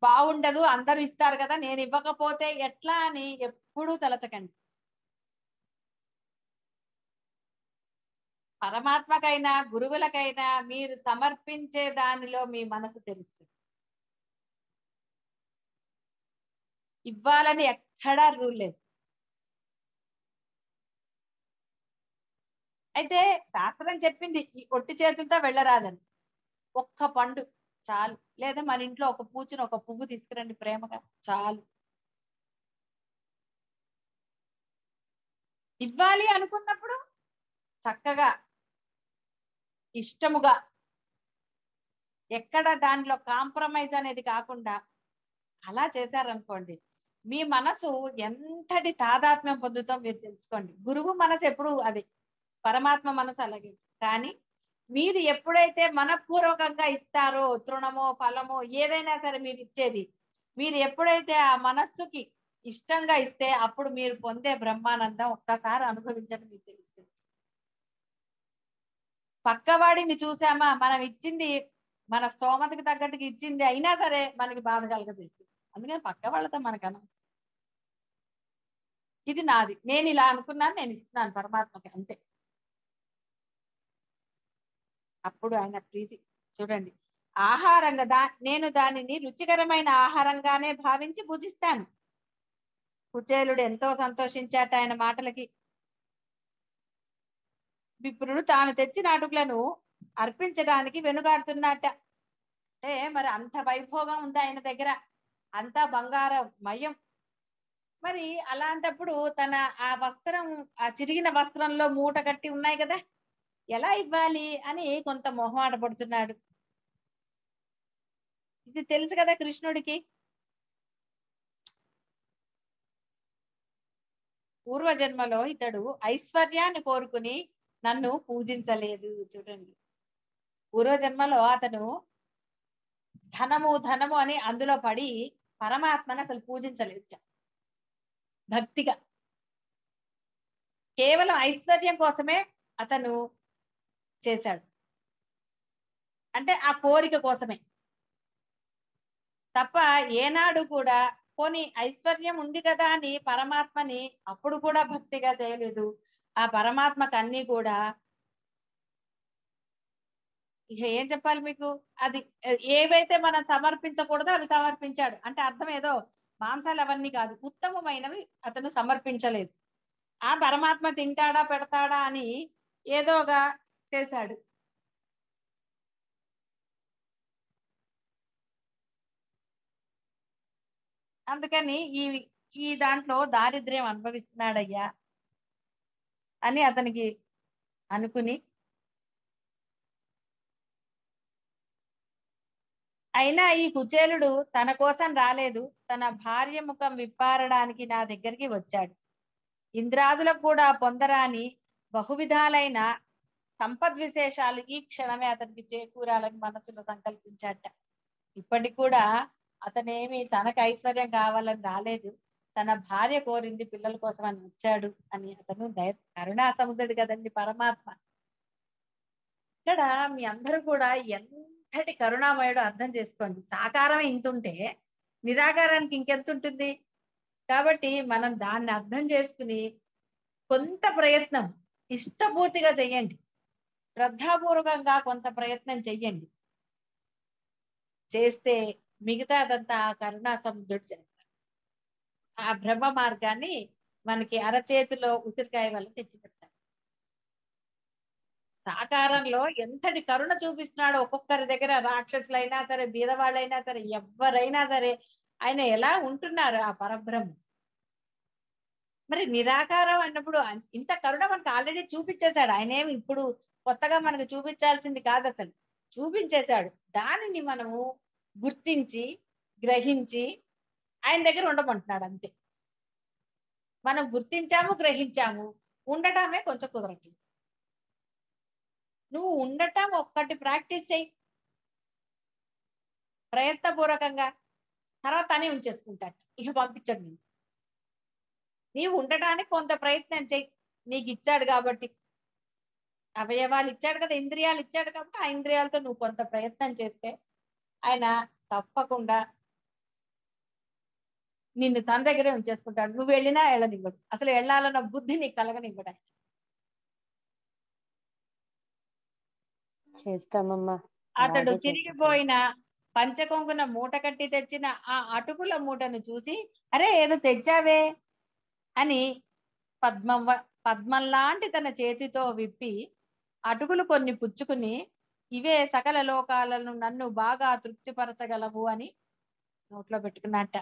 బాగుండదు, అందరూ ఇస్తారు కదా, నేను ఇవ్వకపోతే ఎట్లా అని ఎప్పుడూ తలచకండి. పరమాత్మకైనా గురువులకైనా మీరు సమర్పించే దానిలో మీ మనసు తెలుస్తుంది. ఇవ్వాలని ఎక్కడా రూల్ లేదు. అయితే శాస్త్రం చెప్పింది ఈ ఒట్టి చేతులతో వెళ్ళరాదని. ఒక్క పండు చాలు, లేదా మన ఇంట్లో ఒక పూచుని ఒక పువ్వు తీసుకురండి ప్రేమగా, చాలు. ఇవ్వాలి అనుకున్నప్పుడు చక్కగా ఇష్టముగా, ఎక్కడ దానిలో కాంప్రమైజ్ అనేది కాకుండా అలా చేశారనుకోండి, మీ మనసు ఎంతటి తాదాత్మ్యం పొందుతో మీరు తెలుసుకోండి. గురువు మనసు ఎప్పుడు అది, పరమాత్మ మనసు అలాగే. కానీ మీరు ఎప్పుడైతే మనపూర్వకంగా ఇస్తారో, తృణమో ఫలమో ఏదైనా సరే మీరు ఇచ్చేది, మీరు ఎప్పుడైతే ఆ మనస్సుకి ఇష్టంగా ఇస్తే అప్పుడు మీరు పొందే బ్రహ్మానందం ఒక్కసారి అనుభవించడం మీకు తెలుస్తుంది. పక్కవాడిని చూసామా, మనం ఇచ్చింది మన స్తోమతకి తగ్గట్టుగా ఇచ్చింది అయినా సరే మనకి బాధ కలగజేస్తుంది. అందుకని పక్క వాళ్ళతో మనకనం, ఇది నాది, నేను ఇలా అనుకున్నాను, నేను ఇస్తున్నాను పరమాత్మకి, అంతే. అప్పుడు ఆయన ప్రీతి చూడండి. ఆహారంగా నేను దానిని రుచికరమైన ఆహారంగానే భావించి భుజిస్తాను. కుచేలుడు ఎంతో సంతోషించాట ఆయన మాటలకి. విప్రుడు తాను తెచ్చిన అటుకులను అర్పించడానికి వెనుగాడుతున్నట్ట. అంటే మరి అంత వైభోగం ఉంది ఆయన దగ్గర, అంతా బంగారం మయం. మరి అలాంటప్పుడు తన ఆ వస్త్రం, ఆ చిరిగిన వస్త్రంలో మూట కట్టి ఉన్నాయి కదా, ఎలా ఇవ్వాలి అని కొంత మొహమాట పడుతున్నాడు. ఇది తెలుసు కదా కృష్ణుడికి. పూర్వజన్మలో ఇతడు ఐశ్వర్యాన్ని కోరుకుని నన్ను పూజించలేదు. చూడండి, పూర్వజన్మలో అతను ధనము ధనము అని అందులో పడి పరమాత్మని అసలు పూజించలేదు భక్తిగా. కేవలం ఐశ్వర్యం కోసమే అతను చేశాడు, అంటే ఆ కోరిక కోసమే తప్ప ఏనాడు కూడా పోనీ ఐశ్వర్యం ఉంది కదా అని పరమాత్మని అప్పుడు కూడా భక్తిగా చేయలేదు. ఆ పరమాత్మకు అన్ని కూడా ఇక ఏం చెప్పాలి మీకు, అది ఏవైతే మనం సమర్పించకూడదో అవి సమర్పించాడు. అంటే అర్థం ఏదో మాంసాలు అవన్నీ కాదు, ఉత్తమమైనవి అతను సమర్పించలేదు. ఆ పరమాత్మ తింటాడా పెడతాడా అని ఏదోగా చేశాడు. అందుకని ఈ ఈ దాంట్లో దారిద్ర్యం అనుభవిస్తున్నాడయ్యా అని అతనికి అనుకుని, అయినా ఈ కుచేలుడు తన కోసం రాలేదు, తన భార్య ముఖం విప్పారడానికి నా దగ్గరికి వచ్చాడు. ఇంద్రాదులకు కూడా పొందరాని బహువిధాలైన సంపద్విశేషాలు ఈ క్షణమే అతనికి చేకూరాలని మనసులో సంకల్పించాట. ఇప్పటికి కూడా అతనేమి తనకు ఐశ్వర్యం కావాలని రాలేదు, తన భార్య కోరింది, పిల్లల కోసం అని వచ్చాడు అని అతను కరుణా సముద్రుడు కదండి పరమాత్మ. ఇక్కడ మీ అందరూ కూడా ఎంతటి కరుణామయుడు అర్థం చేసుకోండి. సాకారం ఇంత ఉంటే నిరాకారానికి ఇంకెంత ఉంటుంది. కాబట్టి మనం దాన్ని అర్థం చేసుకుని కొంత ప్రయత్నం ఇష్టపూర్తిగా చెయ్యండి, శ్రద్ధాపూర్వకంగా కొంత ప్రయత్నం చెయ్యండి. చేస్తే మిగతాదంతా ఆ కరుణా సముద్రుడు చేస్తారు. ఆ బ్రహ్మ మార్గాన్ని మనకి అరచేతిలో ఉసిరికాయ వల్ల తెచ్చిపెడతారు. సాకారంలో ఎంతటి కరుణ చూపిస్తున్నాడో ఒక్కొక్కరి దగ్గర, రాక్షసులైనా సరే, బీదవాళ్ళైనా సరే, ఎవరైనా సరే ఆయన ఎలా ఉంటున్నారు ఆ పరబ్రహ్మ. మరి నిరాకారం అన్నప్పుడు ఇంత కరుణ మనకు ఆల్రెడీ చూపించేశాడు. ఆయన ఏమి ఇప్పుడు కొత్తగా మనకు చూపించాల్సింది కాదు, అసలు చూపించేశాడు. దానిని మనము గుర్తించి గ్రహించి ఆయన దగ్గర ఉండమంటున్నాడు అంతే. మనం గుర్తించాము, గ్రహించాము, ఉండటమే కొంచెం కుదరట్లేదు. నువ్వు ఉండటం ఒక్కటి ప్రాక్టీస్ చేయి ప్రయత్నపూర్వకంగా, తర్వాత తనే ఉంచేసుకుంటాడు, ఇక పంపించండి. నీవు ఉండటానికి కొంత ప్రయత్నం చెయ్యి, నీకు ఇచ్చాడు కాబట్టి. అవయవాలు ఇచ్చాడు కదా, ఇంద్రియాలు ఇచ్చాడు కాబట్టి ఆ ఇంద్రియాలతో నువ్వు కొంత ప్రయత్నం చేస్తే ఆయన తప్పకుండా నిన్ను తన దగ్గరే ఉంచేసుకుంటాడు. నువ్వు వెళ్ళినా వెళ్ళనివ్వడు, అసలు వెళ్ళాలన్న బుద్ధి నీకు కలగనివ్వడు ఆయన. చేస్తామమ్మా. అతడు అలాగే చేస్తాం. తిరిగిపోయిన పంచకొంగున మూట కట్టి తెచ్చిన ఆ అటుకుల మూటను చూసి, అరే ఏదో తెచ్చావే అని పద్మంలాంటి తన చేతితో విప్పి అటుకులు కొన్ని పుచ్చుకుని, ఇవే సకల లోకాలను నన్ను బాగా తృప్తిపరచగలవు అని నోట్లో పెట్టుకున్నట్ట.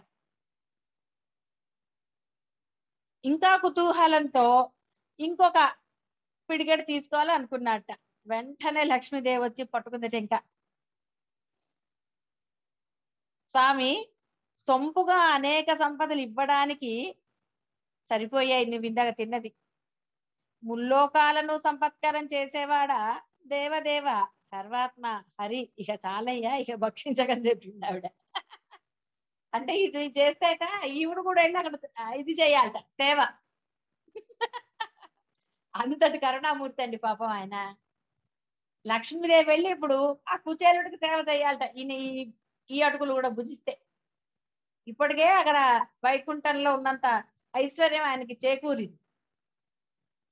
ఇంకా కుతూహలంతో ఇంకొక పిడిగెడు తీసుకోవాలి అనుకున్నట్ట. వెంటనే లక్ష్మీదేవి వచ్చి పట్టుకుందట. ఇంకా స్వామి, సొంపుగా అనేక సంపదలు ఇవ్వడానికి సరిపోయాయి నువ్వు ఇందాక తిన్నది. ముల్లోకాలను సంపత్కారం చేసేవాడా దేవదేవ సర్వాత్మ హరి, ఇక చాలయ్యా, ఇక భక్షించకని చెప్పింది ఆవిడ. అంటే ఇది చేస్తేట ఈవిడ కూడా వెళ్ళి అక్కడ ఇది చేయాలట, సేవ. అంతటి కరుణామూర్తి అండి పాపం ఆయన. లక్ష్మీదేవి వెళ్ళి ఇప్పుడు ఆ కుచేలుడికి సేవ చేయాలట, ఈయన ఈ అటుకులు కూడా భుజిస్తే. ఇప్పటికే అక్కడ వైకుంఠంలో ఉన్నంత ఐశ్వర్యం ఆయనకి చేకూరింది.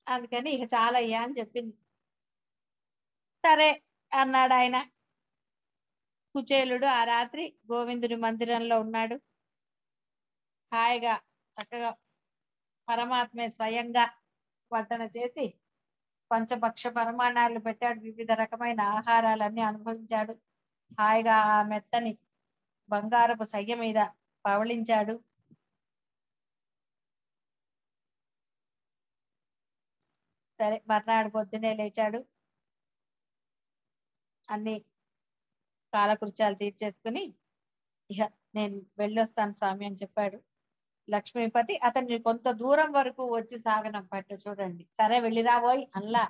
అందుకని ఇక చాలయ్యా అని చెప్పింది. సరే అన్నాడు ఆయన. కుచేలుడు ఆ రాత్రి గోవిందుని మందిరంలో ఉన్నాడు. హాయిగా చక్కగా పరమాత్మే స్వయంగా వడ్డన చేసి పంచభక్ష పరమాణాలు పెట్టాడు. వివిధ రకమైన ఆహారాలన్నీ అనుభవించాడు. హాయిగా ఆ మెత్తని బంగారపు సయ్య మీద పవళించాడు. సరే మర్నాడు పొద్దునే లేచాడు. అన్ని కాలకృత్యాలు తీర్చేసుకుని ఇక నేను వెళ్ళొస్తాను స్వామి అని చెప్పాడు. లక్ష్మీపతి అతన్ని కొంత దూరం వరకు వచ్చి సాగనంపట్టు. చూడండి, సరే వెళ్ళిరాబోయ్ అల్లా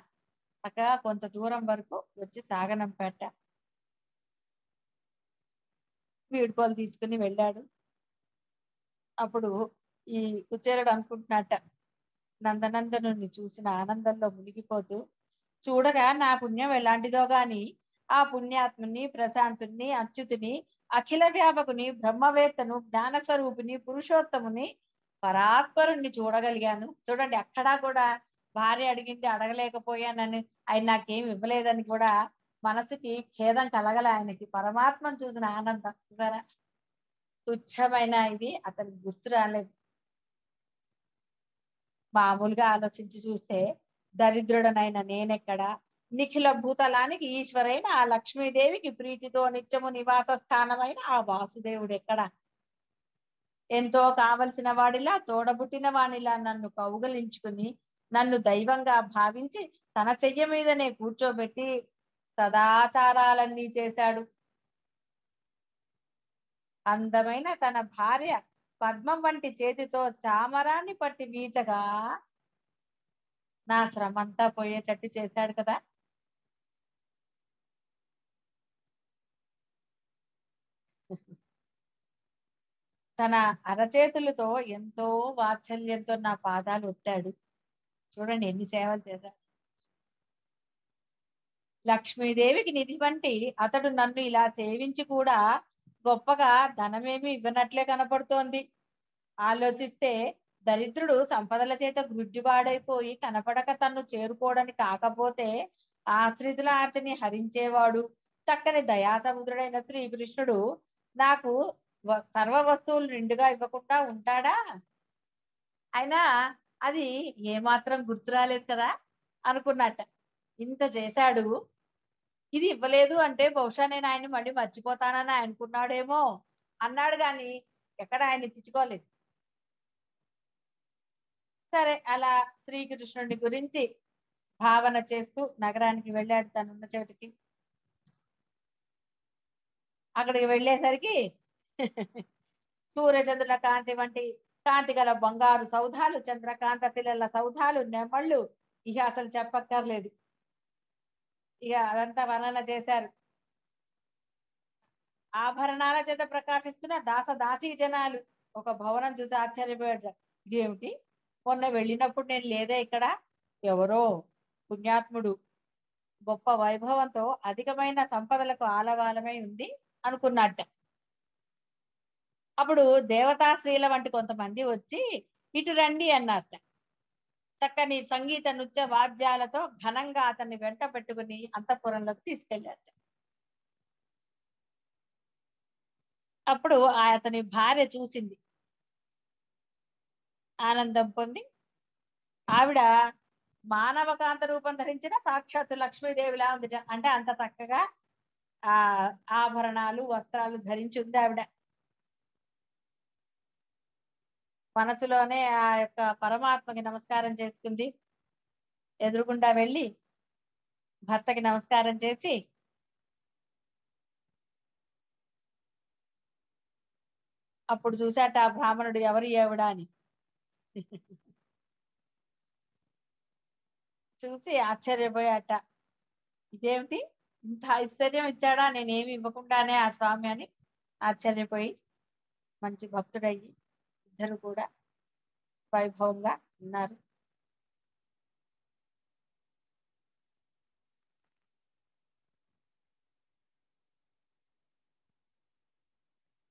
చక్కగా కొంత దూరం వరకు వచ్చి సాగనంపేట. వీడుకోలు తీసుకుని వెళ్ళాడు. అప్పుడు ఈ కుచేరుడు అనుకుంటున్నట్ట, నందనందనుని చూసిన ఆనందంలో మునిగిపోతూ, చూడగా నా పుణ్యం ఎలాంటిదో గాని ఆ పుణ్యాత్ముని, ప్రశాంతుని, అచ్యుతుని, అఖిల వ్యాపకుని, బ్రహ్మవేత్తను, జ్ఞానస్వరూపిని, పురుషోత్తముని, పరాత్పరుణ్ణి చూడగలిగాను. చూడండి, అక్కడా కూడా భార్య అడిగింది అడగలేకపోయానని, ఆయన నాకేం ఇవ్వలేదని కూడా మనసుకి ఖేదం కలగల ఆయనకి. పరమాత్మను చూసిన ఆనందం చూసారా, తుచ్చమైన ఇది అతనికి గుర్తు రాలేదు. మామూలుగా ఆలోచించి చూస్తే దరిద్రుడనైన నేనెక్కడ, నిఖిల భూతలానికి ఈశ్వరైన ఆ లక్ష్మీదేవికి ప్రీతితో నిత్యము నివాస స్థానమైన ఆ వాసుదేవుడు ఎక్కడ, ఎంతో కావలసిన వాడిలా, తోడబుట్టిన వాడిలా నన్ను కౌగలించుకుని నన్ను దైవంగా భావించి తన చెయ్య మీదనే కూర్చోబెట్టి సదాచారాలన్నీ చేశాడు. అందమైన తన భార్య పద్మం వంటి చేతితో చామరాన్ని పట్టి వీచగా నా శ్రమంతా పోయేటట్టు చేశాడు కదా. తన అరచేతులతో ఎంతో వాత్సల్యంతో నా పాదాలు ఒత్తాడు. చూడండి ఎన్ని సేవలు చేశాడు. లక్ష్మీదేవికి నిధి వంటి అతడు నన్ను ఇలా సేవించి కూడా గొప్పగా ధనమేమి ఇవ్వనట్లే కనపడుతోంది. ఆలోచిస్తే దరిద్రుడు సంపదల చేత గుడ్డివాడైపోయి కనపడక తన్ను చేరుకోవడానికి కాకపోతే ఆశ్రితుల ఆర్తిని హరించేవాడు చక్కని దయాసముద్రుడైన శ్రీకృష్ణుడు నాకు సర్వ వస్తువులు నిండుగా ఇవ్వకుండా ఉంటాడా? అయినా అది ఏమాత్రం గుర్తు రాలేదు కదా అనుకున్నట్ట. ఇంత చేశాడు, ఇది ఇవ్వలేదు అంటే బహుశా నేను ఆయన్ని మళ్ళీ మర్చిపోతానని అనుకున్నాడేమో అన్నాడు, గాని ఎక్కడ ఆయన్ని తిట్టుకోలేదు. సరే అలా శ్రీకృష్ణుడి గురించి భావన చేస్తూ నగరానికి వెళ్ళాడు. తనున్న చోటికి అక్కడికి వెళ్ళేసరికి సూర్యచంద్రుల కాంతి వంటి కాంతి గల బంగారు సౌధాలు, చంద్రకాంత తిలల సౌధాలు, నెమళ్ళు, ఇక అసలు చెప్పక్కర్లేదు. ఇక అదంతా వర్ణన చేశారు. ఆభరణాల చేత ప్రకాశిస్తున్న దాస దాసీ జనాలు ఒక భవనం చూసి ఆశ్చర్యపోయారు. ఇదేమిటి, మొన్న వెళ్ళినప్పుడు నేను లేదా ఇక్కడ ఎవరో పుణ్యాత్ముడు గొప్ప వైభవంతో అధికమైన సంపదలకు ఆలవాలమై ఉంది అనుకున్నట్ట. అప్పుడు దేవతాశ్రీల వంటి కొంతమంది వచ్చి ఇటు రండి అన్నారట. చక్కని సంగీత నృత్య వాద్యాలతో ఘనంగా అతన్ని వెంట పెట్టుకుని అంతఃపురంలోకి తీసుకెళ్ళారట. అప్పుడు అతని భార్య చూసింది, ఆనందం పొంది ఆవిడ మానవకాంత రూపం ధరించిన సాక్షాత్తు లక్ష్మీదేవిలా ఉంది. అంటే అంత చక్కగా ఆ ఆభరణాలు వస్త్రాలు ధరించి ఉంది ఆవిడ. మనసులోనే ఆ యొక్క పరమాత్మకి నమస్కారం చేసుకుంది. ఎదురుగుండా వెళ్ళి భర్తకి నమస్కారం చేసి అప్పుడు చూశాట ఆ బ్రాహ్మణుడు ఎవరు ఏవిడా అని. చూసి ఆశ్చర్యపోయాట, ఇదేమిటి ఇంత ఐశ్వర్యం ఇచ్చాడా, నేనేమి ఇవ్వకుండానే ఆ స్వామి అని ఆశ్చర్యపోయి మంచి భక్తుడయ్యి ఇద్దరు కూడా వైభవంగా ఉన్నారు.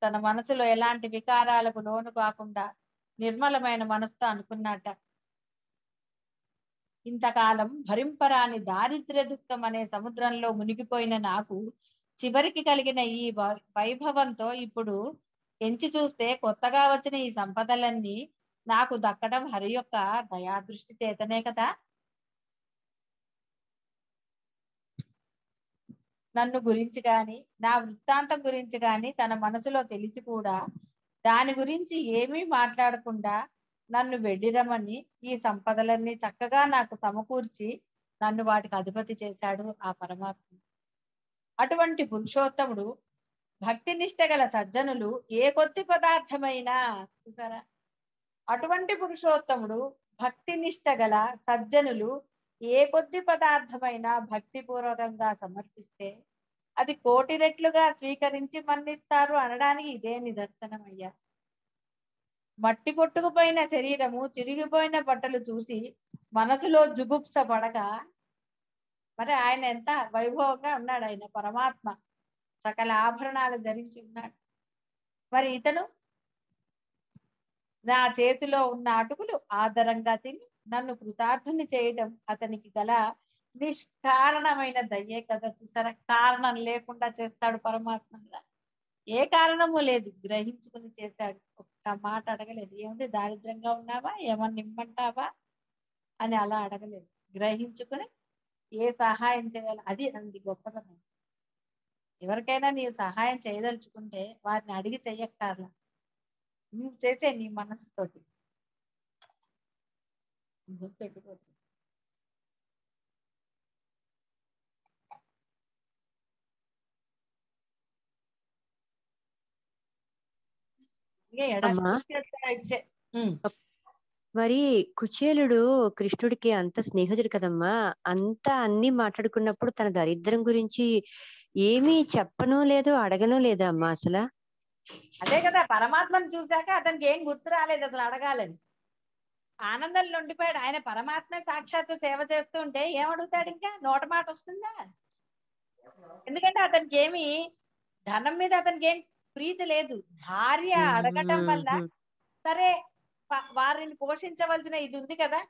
తన మనసులో ఎలాంటి వికారాలకు లోను కాకుండా నిర్మలమైన మనసుతో అనుకున్నట, ఇంతకాలం భరింపరాని దారిద్ర్య దుఃఖం అనే సముద్రంలో మునిగిపోయిన నాకు చివరికి కలిగిన ఈ వైభవంతో ఇప్పుడు ఎంచి చూస్తే కొత్తగా వచ్చిన ఈ సంపదలన్నీ నాకు దక్కడం హరి యొక్క దయాదృష్టి చేతనే కదా. నన్ను గురించి గాని నా వృత్తాంతం గురించి గాని తన మనసులో తెలిసి కూడా దాని గురించి ఏమీ మాట్లాడకుండా నన్ను వెళ్ళిరమని ఈ సంపదలన్నీ చక్కగా నాకు సమకూర్చి నన్ను వాటికి అధిపతి చేశాడు ఆ పరమాత్మ. అటువంటి పురుషోత్తముడు భక్తి నిష్ట గల సజ్జనులు ఏ కొద్ది పదార్థమైనా చూసారా, అటువంటి పురుషోత్తముడు భక్తి నిష్ట గల సజ్జనులు ఏ కొద్ది పదార్థమైనా భక్తిపూర్వకంగా సమర్పిస్తే అది కోటి రెట్లుగా స్వీకరించి మన్నిస్తారు అనడానికి ఇదే నిదర్శనమయ్యా. మట్టి కొట్టుకుపోయిన శరీరము చిరిగిపోయిన బట్టలు చూసి మనసులో జుగుప్స పడక, మరి ఆయన ఎంత వైభవంగా ఉన్నాడు, ఆయన పరమాత్మ సకల ఆభరణాలు ధరించి ఉన్నాడు. మరి ఇతను నా చేతిలో ఉన్న అటుకులు ఆదరంగా తిని నన్ను కృతార్థుని చేయడం అతనికి గల నిష్కారణమైన దయ్యే కదా. చూసారా, కారణం లేకుండా చేస్తాడు పరమాత్మ. ఏ కారణము లేదు, గ్రహించుకుని చేశాడు. ఒక్క మాట అడగలేదు, ఏముంది దారిద్రంగా ఉన్నావా, ఏమన్నా ఇమ్మంటావా అని అలా అడగలేదు. గ్రహించుకుని ఏ సహాయం చేయాలి అది అంది గొప్పతనం. ఎవరికైనా నీవు సహాయం చేయదలుచుకుంటే వారిని అడిగి చెయ్యక్కర్లా, నువ్వు చేసే నీ మనసుతోటి గుర్తెట్టుకోవచ్చు. అమ్మా ఇచ్చే మరి కుచేలుడు కృష్ణుడికి అంత స్నేహితుడు కదమ్మా, అంతా అన్ని మాట్లాడుకున్నప్పుడు తన దరిద్రం గురించి ఏమీ చెప్పను లేదు అడగను లేదా అమ్మా అసలు? అదే కదా, పరమాత్మను చూశాక అతనికి ఏం గుర్తు రాలేదు అసలు అడగాలని. ఆనందంలో ఉండిపోయాడు. ఆయన పరమాత్మ సాక్షాత్తు సేవ చేస్తూ ఉంటే ఏమడుగుతాడు, ఇంకా నోట మాట వస్తుందా? ఎందుకంటే అతనికి ఏమి ధనం మీద అతనికి ఏం ప్రీతి లేదు. భార్య అడగటం వల్ల సరే వారిని పోషించవలసిన ఇది ఉంది కదా,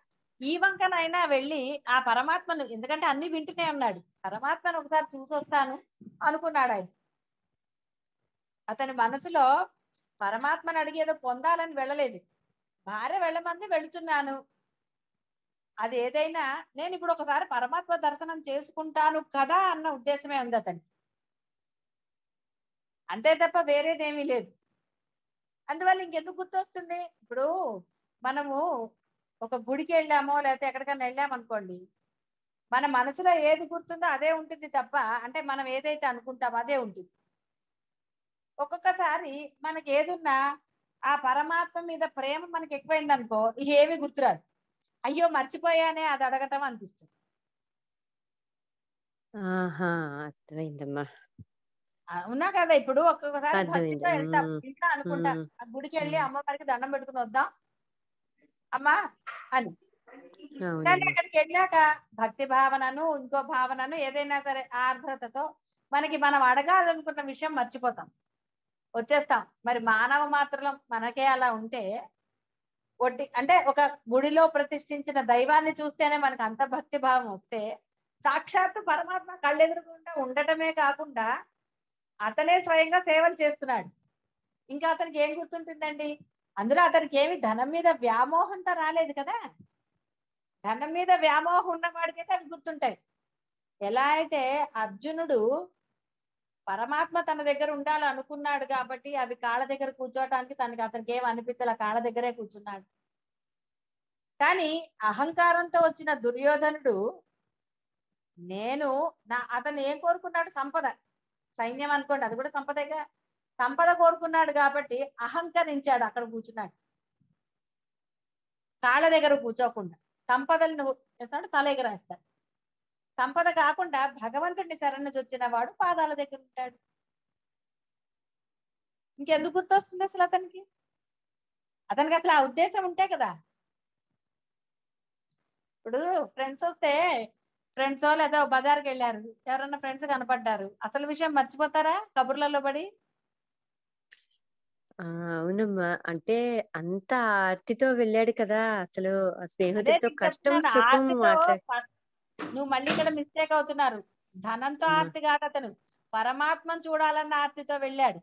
ఈ వంకనైనా వెళ్ళి ఆ పరమాత్మను, ఎందుకంటే అన్ని వింటూనే ఉన్నాడు, పరమాత్మను ఒకసారి చూసొస్తాను అనుకున్నాడు ఆయన. అతని మనసులో పరమాత్మను అడిగేదో పొందాలని వెళ్ళలేదు. భార్య వెళ్ళమంది వెళుతున్నాను, అది ఏదైనా నేను ఇప్పుడు ఒకసారి పరమాత్మ దర్శనం చేసుకుంటాను కదా అన్న ఉద్దేశమే ఉంది అతనికి, అంతే తప్ప వేరేదేమీ లేదు. అందువల్ల ఇంకెందుకు గుర్తొస్తుంది? ఇప్పుడు మనము ఒక గుడికి వెళ్ళామో లేకపోతే ఎక్కడికైనా వెళ్ళామనుకోండి, మన మనసులో ఏది గుర్తుందో అదే ఉంటుంది తప్ప, అంటే మనం ఏదైతే అనుకుంటామో అదే ఉంటుంది. ఒక్కొక్కసారి మనకి ఏదున్నా ఆ పరమాత్మ మీద ప్రేమ మనకి ఎక్కువైంది అనుకో, ఇక ఏమీ గుర్తురాదు, అయ్యో మర్చిపోయానే అది అడగటం అనిపిస్తుంది. ఆహా, అర్థమైందమ్మా. ఉన్నా కదా, ఇప్పుడు ఒక్కొక్కసారి అర్థమైంది. భక్తితో వెళ్తాం, ఇంట్లో అనుకుంటా ఆ గుడికి వెళ్ళి అమ్మవారికి దండం పెట్టుకుని వద్దాం, అమ్మా అని. కానీ అవునమ్మా. అక్కడికి వెళ్ళాక భక్తి భావనను ఇంకో భావనను ఏదైనా సరే ఆర్ద్రతతో మనకి మనం అడగాలనుకున్న విషయం మర్చిపోతాం, వచ్చేస్తాం. మరి మానవ మాత్రం మనకే అలా ఉంటే ఒట్టి అంటే ఒక గుడిలో ప్రతిష్ఠించిన దైవాన్ని చూస్తేనే మనకు అంత భక్తి భావం వస్తే, సాక్షాత్తు పరమాత్మ కళ్ళెదురుగుండా ఉండటమే కాకుండా అతనే స్వయంగా సేవలు చేస్తున్నాడు. ఇంకా అతనికి ఏం గుర్తుంటుందండి? అందులో అతనికి ఏమి ధనం మీద వ్యామోహంతో రాలేదు కదా. ధనం మీద వ్యామోహం ఉన్నవాడికైతే అవి గుర్తుంటాయి. ఎలా అయితే అర్జునుడు పరమాత్మ తన దగ్గర ఉండాలి అనుకున్నాడు కాబట్టి అవి కాళ్ళ దగ్గర కూర్చోవటానికి అతనికి ఏం అనిపించాల, కాళ్ళ దగ్గరే కూర్చున్నాడు. కానీ అహంకారంతో వచ్చిన దుర్యోధనుడు అతను ఏం కోరుకున్నాడు? సంపద. సైన్యం అనుకోండి, అది కూడా సంపదేగా. సంపద కోరుకున్నాడు కాబట్టి అహంకరించాడు, అక్కడ కూర్చున్నాడు కాళ్ళ దగ్గర కూర్చోకుండా. సంపదలను చేస్తాడు, తల ఎగరేస్తాడు. సంపద కాకుండా భగవంతుడిని శరణు చొచ్చిన వాడు పాదాల దగ్గర ఉంటాడు. ఇంకెందుకు గుర్తొస్తుంది అసలు అతనికి అసలు ఆ ఉద్దేశం ఉంటే కదా. ఇప్పుడు ఫ్రెండ్స్ వస్తే, ఫ్రెండ్స్ లేదా బజార్కి వెళ్ళారు, ఎవరన్నా ఫ్రెండ్స్ కనపడ్డారు, అసలు విషయం మర్చిపోతారా కబుర్లలో పడి? అవునమ్మా. అంటే అంత ఆర్తితో వెళ్ళాడు కదా, అసలు ఆ అదే స్నేహితుడితో నీకు కష్టం చెప్తున్నాను, సుఖం ఆర్తితో. మాట్లాడు. నువ్వు మళ్ళీ ఇక్కడ మిస్టేక్ అవుతున్నారు. ధనంతో ఆర్తి కాదు అతను, పరమాత్మను చూడాలన్న ఆర్తితో వెళ్ళాడు.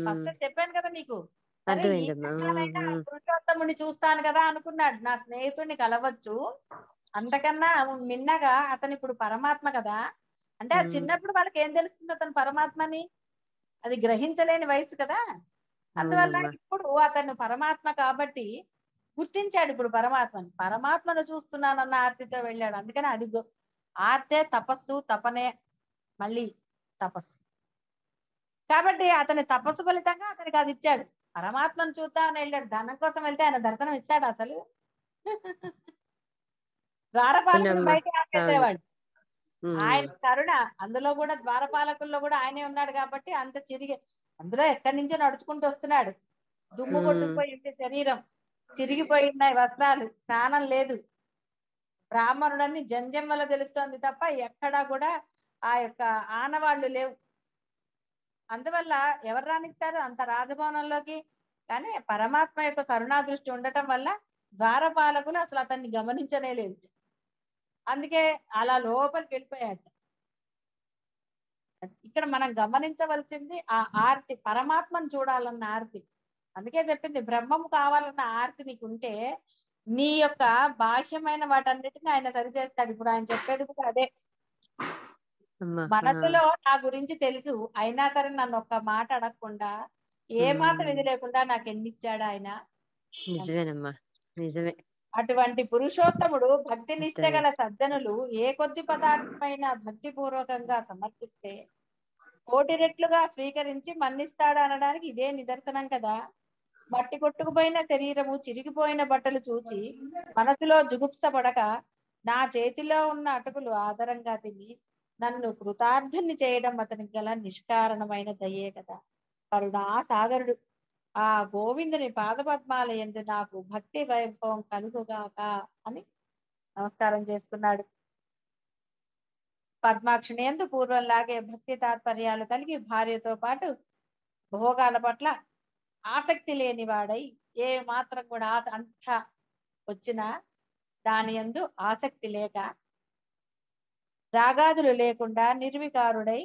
ఫస్ట్ చెప్పాను కదా నీకు. సరే ఈ అర్థమైందమ్మా. జన్మలైనా పురుషోత్తముని చూస్తాను కదా అనుకున్నాడు, నా స్నేహితుడిని కలవచ్చు. అంతకన్నా మిన్నగా అతను ఇప్పుడు పరమాత్మ కదా. అంటే ఆ చిన్నప్పుడు వాళ్ళకి ఏం తెలుస్తుంది అతను పరమాత్మని? అది గ్రహించలేని వయసు కదా. అందువల్ల అవునమ్మా. ఇప్పుడు అతను పరమాత్మ కాబట్టి గుర్తించాడు ఇప్పుడు పరమాత్మను చూస్తున్నానన్న ఆర్తితో వెళ్ళాడు. అందుకని అది ఆర్తే తపస్సు, తపనే మళ్ళీ తపస్సు. కాబట్టి అతని తపస్సు ఫలితంగా అతనికి అది ఇచ్చాడు. పరమాత్మను చూద్దామని వెళ్ళాడు, ధనం కోసం వెళ్తే ఆయన దర్శనం ఇచ్చాడు అసలు? ద్వారపాలకుని అవునమ్మా. బయట అవును. ఆపేసేవాడు. ఆయన కరుణ, అందులో కూడా ద్వారపాలకుల్లో కూడా ఆయనే ఉన్నాడు కాబట్టి అంత అందులో ఎక్కడి నుంచో నడుచుకుంటూ వస్తున్నాడు. దుమ్ము కొట్టుకుపోయింది శరీరం, చిరిగిపోయినాయి వస్త్రాలు, స్నానం లేదు. బ్రాహ్మణుడని జంజమ్మలో తెలుస్తోంది తప్ప ఎక్కడా కూడా ఆ యొక్క ఆనవాళ్లు లేవు. అందువల్ల ఎవరు రాణిస్తారు అంత రాజభవనంలోకి? కానీ పరమాత్మ యొక్క కరుణా దృష్టి ఉండటం వల్ల ద్వారపాలకులు అసలు అతన్ని గమనించనే లేదు. అందుకే అలా లోపలికి వెళ్ళిపోయాడు. ఇక్కడ మనం గమనించవలసింది ఆ ఆర్తి, పరమాత్మను చూడాలన్న ఆర్తి. అందుకే చెప్పింది, బ్రహ్మము కావాలన్న ఆర్తి నీకుంటే నీ యొక్క బాహ్యమైన వాటన్నిటిని ఆయన సరిచేస్తాడు. ఇప్పుడు ఆయన చెప్పేది కూడా అదే. మనసులో నా గురించి తెలుసు, అయినా సరే నన్ను ఒక్క మాట అడగకుండా, ఏ మాత్రం ఇది లేకుండా నాకు ఎన్నిచ్చాడు ఆయన. నిజమేనమ్మా, నిజమే. అటువంటి పురుషోత్తముడు భక్తి నిష్ట గల సజ్జనులు ఏ కొద్ది పదార్థమైన భక్తి పూర్వకంగా సమర్పిస్తే కోటి రెట్లుగా స్వీకరించి మన్నిస్తాడు అనడానికి ఇదే నిదర్శనం కదా. మట్టి కొట్టుకుపోయిన శరీరము, చిరిగిపోయిన బట్టలు చూచి మనసులో జుగుప్సపడక నా చేతిలో ఉన్న అటుకులు ఆదరంగా తిని నన్ను కృతార్థుని చేయడం అతనికి గల నిష్కారణమైన దయే కదా. కరుణా సాగరుడు ఆ గోవిందుని పాదపద్మాల యందు నాకు భక్తి వైభవం కలుగుగాక అని నమస్కారం చేసుకున్నాడు. పద్మాక్షిని యందు పూర్వంలాగే భక్తి తాత్పర్యాలు కలిగి భార్యతో పాటు భోగాల పట్ల ఆసక్తి లేని వాడై, ఏ మాత్రం కూడా అంత వచ్చినా దాని యందు ఆసక్తి లేక, రాగాదులు లేకుండా నిర్వికారుడై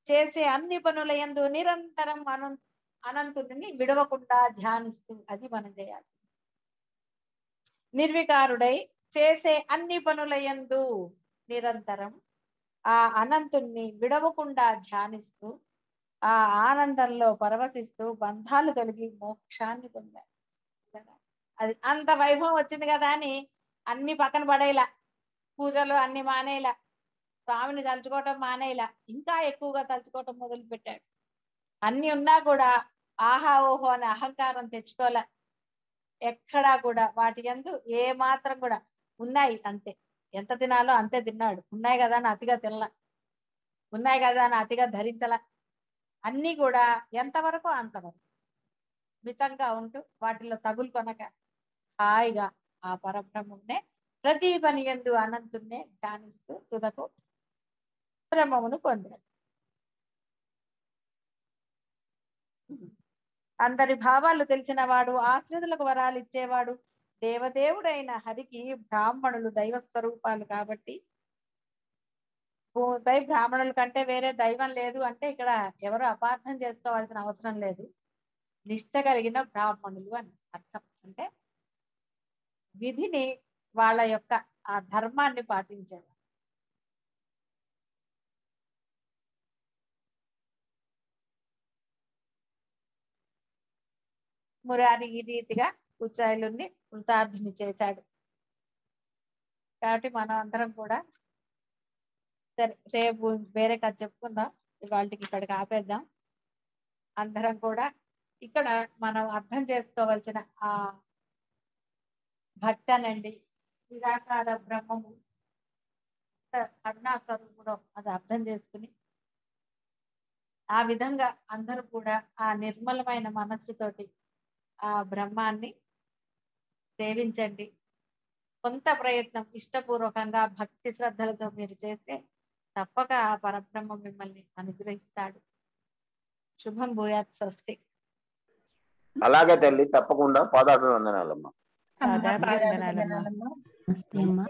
చేసే అన్ని పనుల యందు నిరంతరం అనంతుడిని విడవకుండా ధ్యానిస్తూ, అది మనం చేయాలి. నిర్వికారుడై చేసే అన్ని పనుల యందు నిరంతరం ఆ అనంతుణ్ణి విడవకుండా ధ్యానిస్తూ, ఆ ఆనందంలో పరవశిస్తూ బంధాలు కలిగి మోక్షాన్ని పొందారు. అది అంత వైభవం వచ్చింది కదా అని అన్ని పక్కన పడేలా, పూజలు అన్ని మానేలా, స్వామిని తలుచుకోవటం మానేలా, ఇంకా ఎక్కువగా తలుచుకోవటం మొదలు పెట్టాడు. అన్ని ఉన్నా కూడా ఆహా ఓహో అనే అహంకారం తెచ్చుకోలే. ఎక్కడా కూడా వాటి యందు ఏ మాత్రం కూడా ఉన్నాయి అంతే, ఎంత తినాలో అంతే తిన్నాడు. ఉన్నాయి కదా అని అతిగా తినలా, ఉన్నాయి కదా అని అతిగా ధరించలా. అన్ని కూడా ఎంతవరకు అంతవరకు మితంగా ఉంటూ వాటిలో తగులు కొనక హాయిగా ఆ పరబ్రహ్మమునే ప్రతి పని యందు అనంతుణ్ణే ధ్యానిస్తూ తుదకు బ్రహ్మమును పొందాడు. అందరి భావాలు తెలిసిన వాడు, ఆశ్రితులకు వరాలు ఇచ్చేవాడు, దేవదేవుడైన హరికి బ్రాహ్మణులు దైవ స్వరూపాలు కాబట్టి భూమిపై బ్రాహ్మణుల కంటే వేరే దైవం లేదు అంటే ఇక్కడ ఎవరు అపార్థం చేసుకోవాల్సిన అవసరం లేదు. నిష్ట కలిగిన బ్రాహ్మణులు అని అర్థం. అంటే విధిని, వాళ్ళ యొక్క ఆ ధర్మాన్ని పాటించేవారు. మురారి ఈ రీతిగా కుచాయిలుని కృతార్థుని చేశాడు. కాబట్టి మనం అందరం కూడా సరే, రేపు వేరే కథ చెప్పుకుందాం. ఇవాళకి ఇక్కడికి ఆపేద్దాం. అందరం కూడా ఇక్కడ మనం అర్థం చేసుకోవాల్సిన ఆ భక్తనండి నిరాకార బ్రహ్మము కరుణా స్వరూపుడు అది అర్థం చేసుకుని ఆ విధంగా అందరూ కూడా ఆ నిర్మలమైన మనస్సుతోటి ఆ బ్రహ్మాన్ని సేవించండి. కొంత ప్రయత్నం ఇష్టపూర్వకంగా భక్తి శ్రద్ధలతో మీరు చేస్తే తప్పక ఆ పరబ్రహ్మ మిమ్మల్ని అనుగ్రహిస్తాడు. శుభం భూయాత్. స్వస్తి. అలాగే తల్లి, తప్పకుండా పాదాభివందనాలమ్మా. పాదాభివందనాలమ్మా. నమస్తే అమ్మా.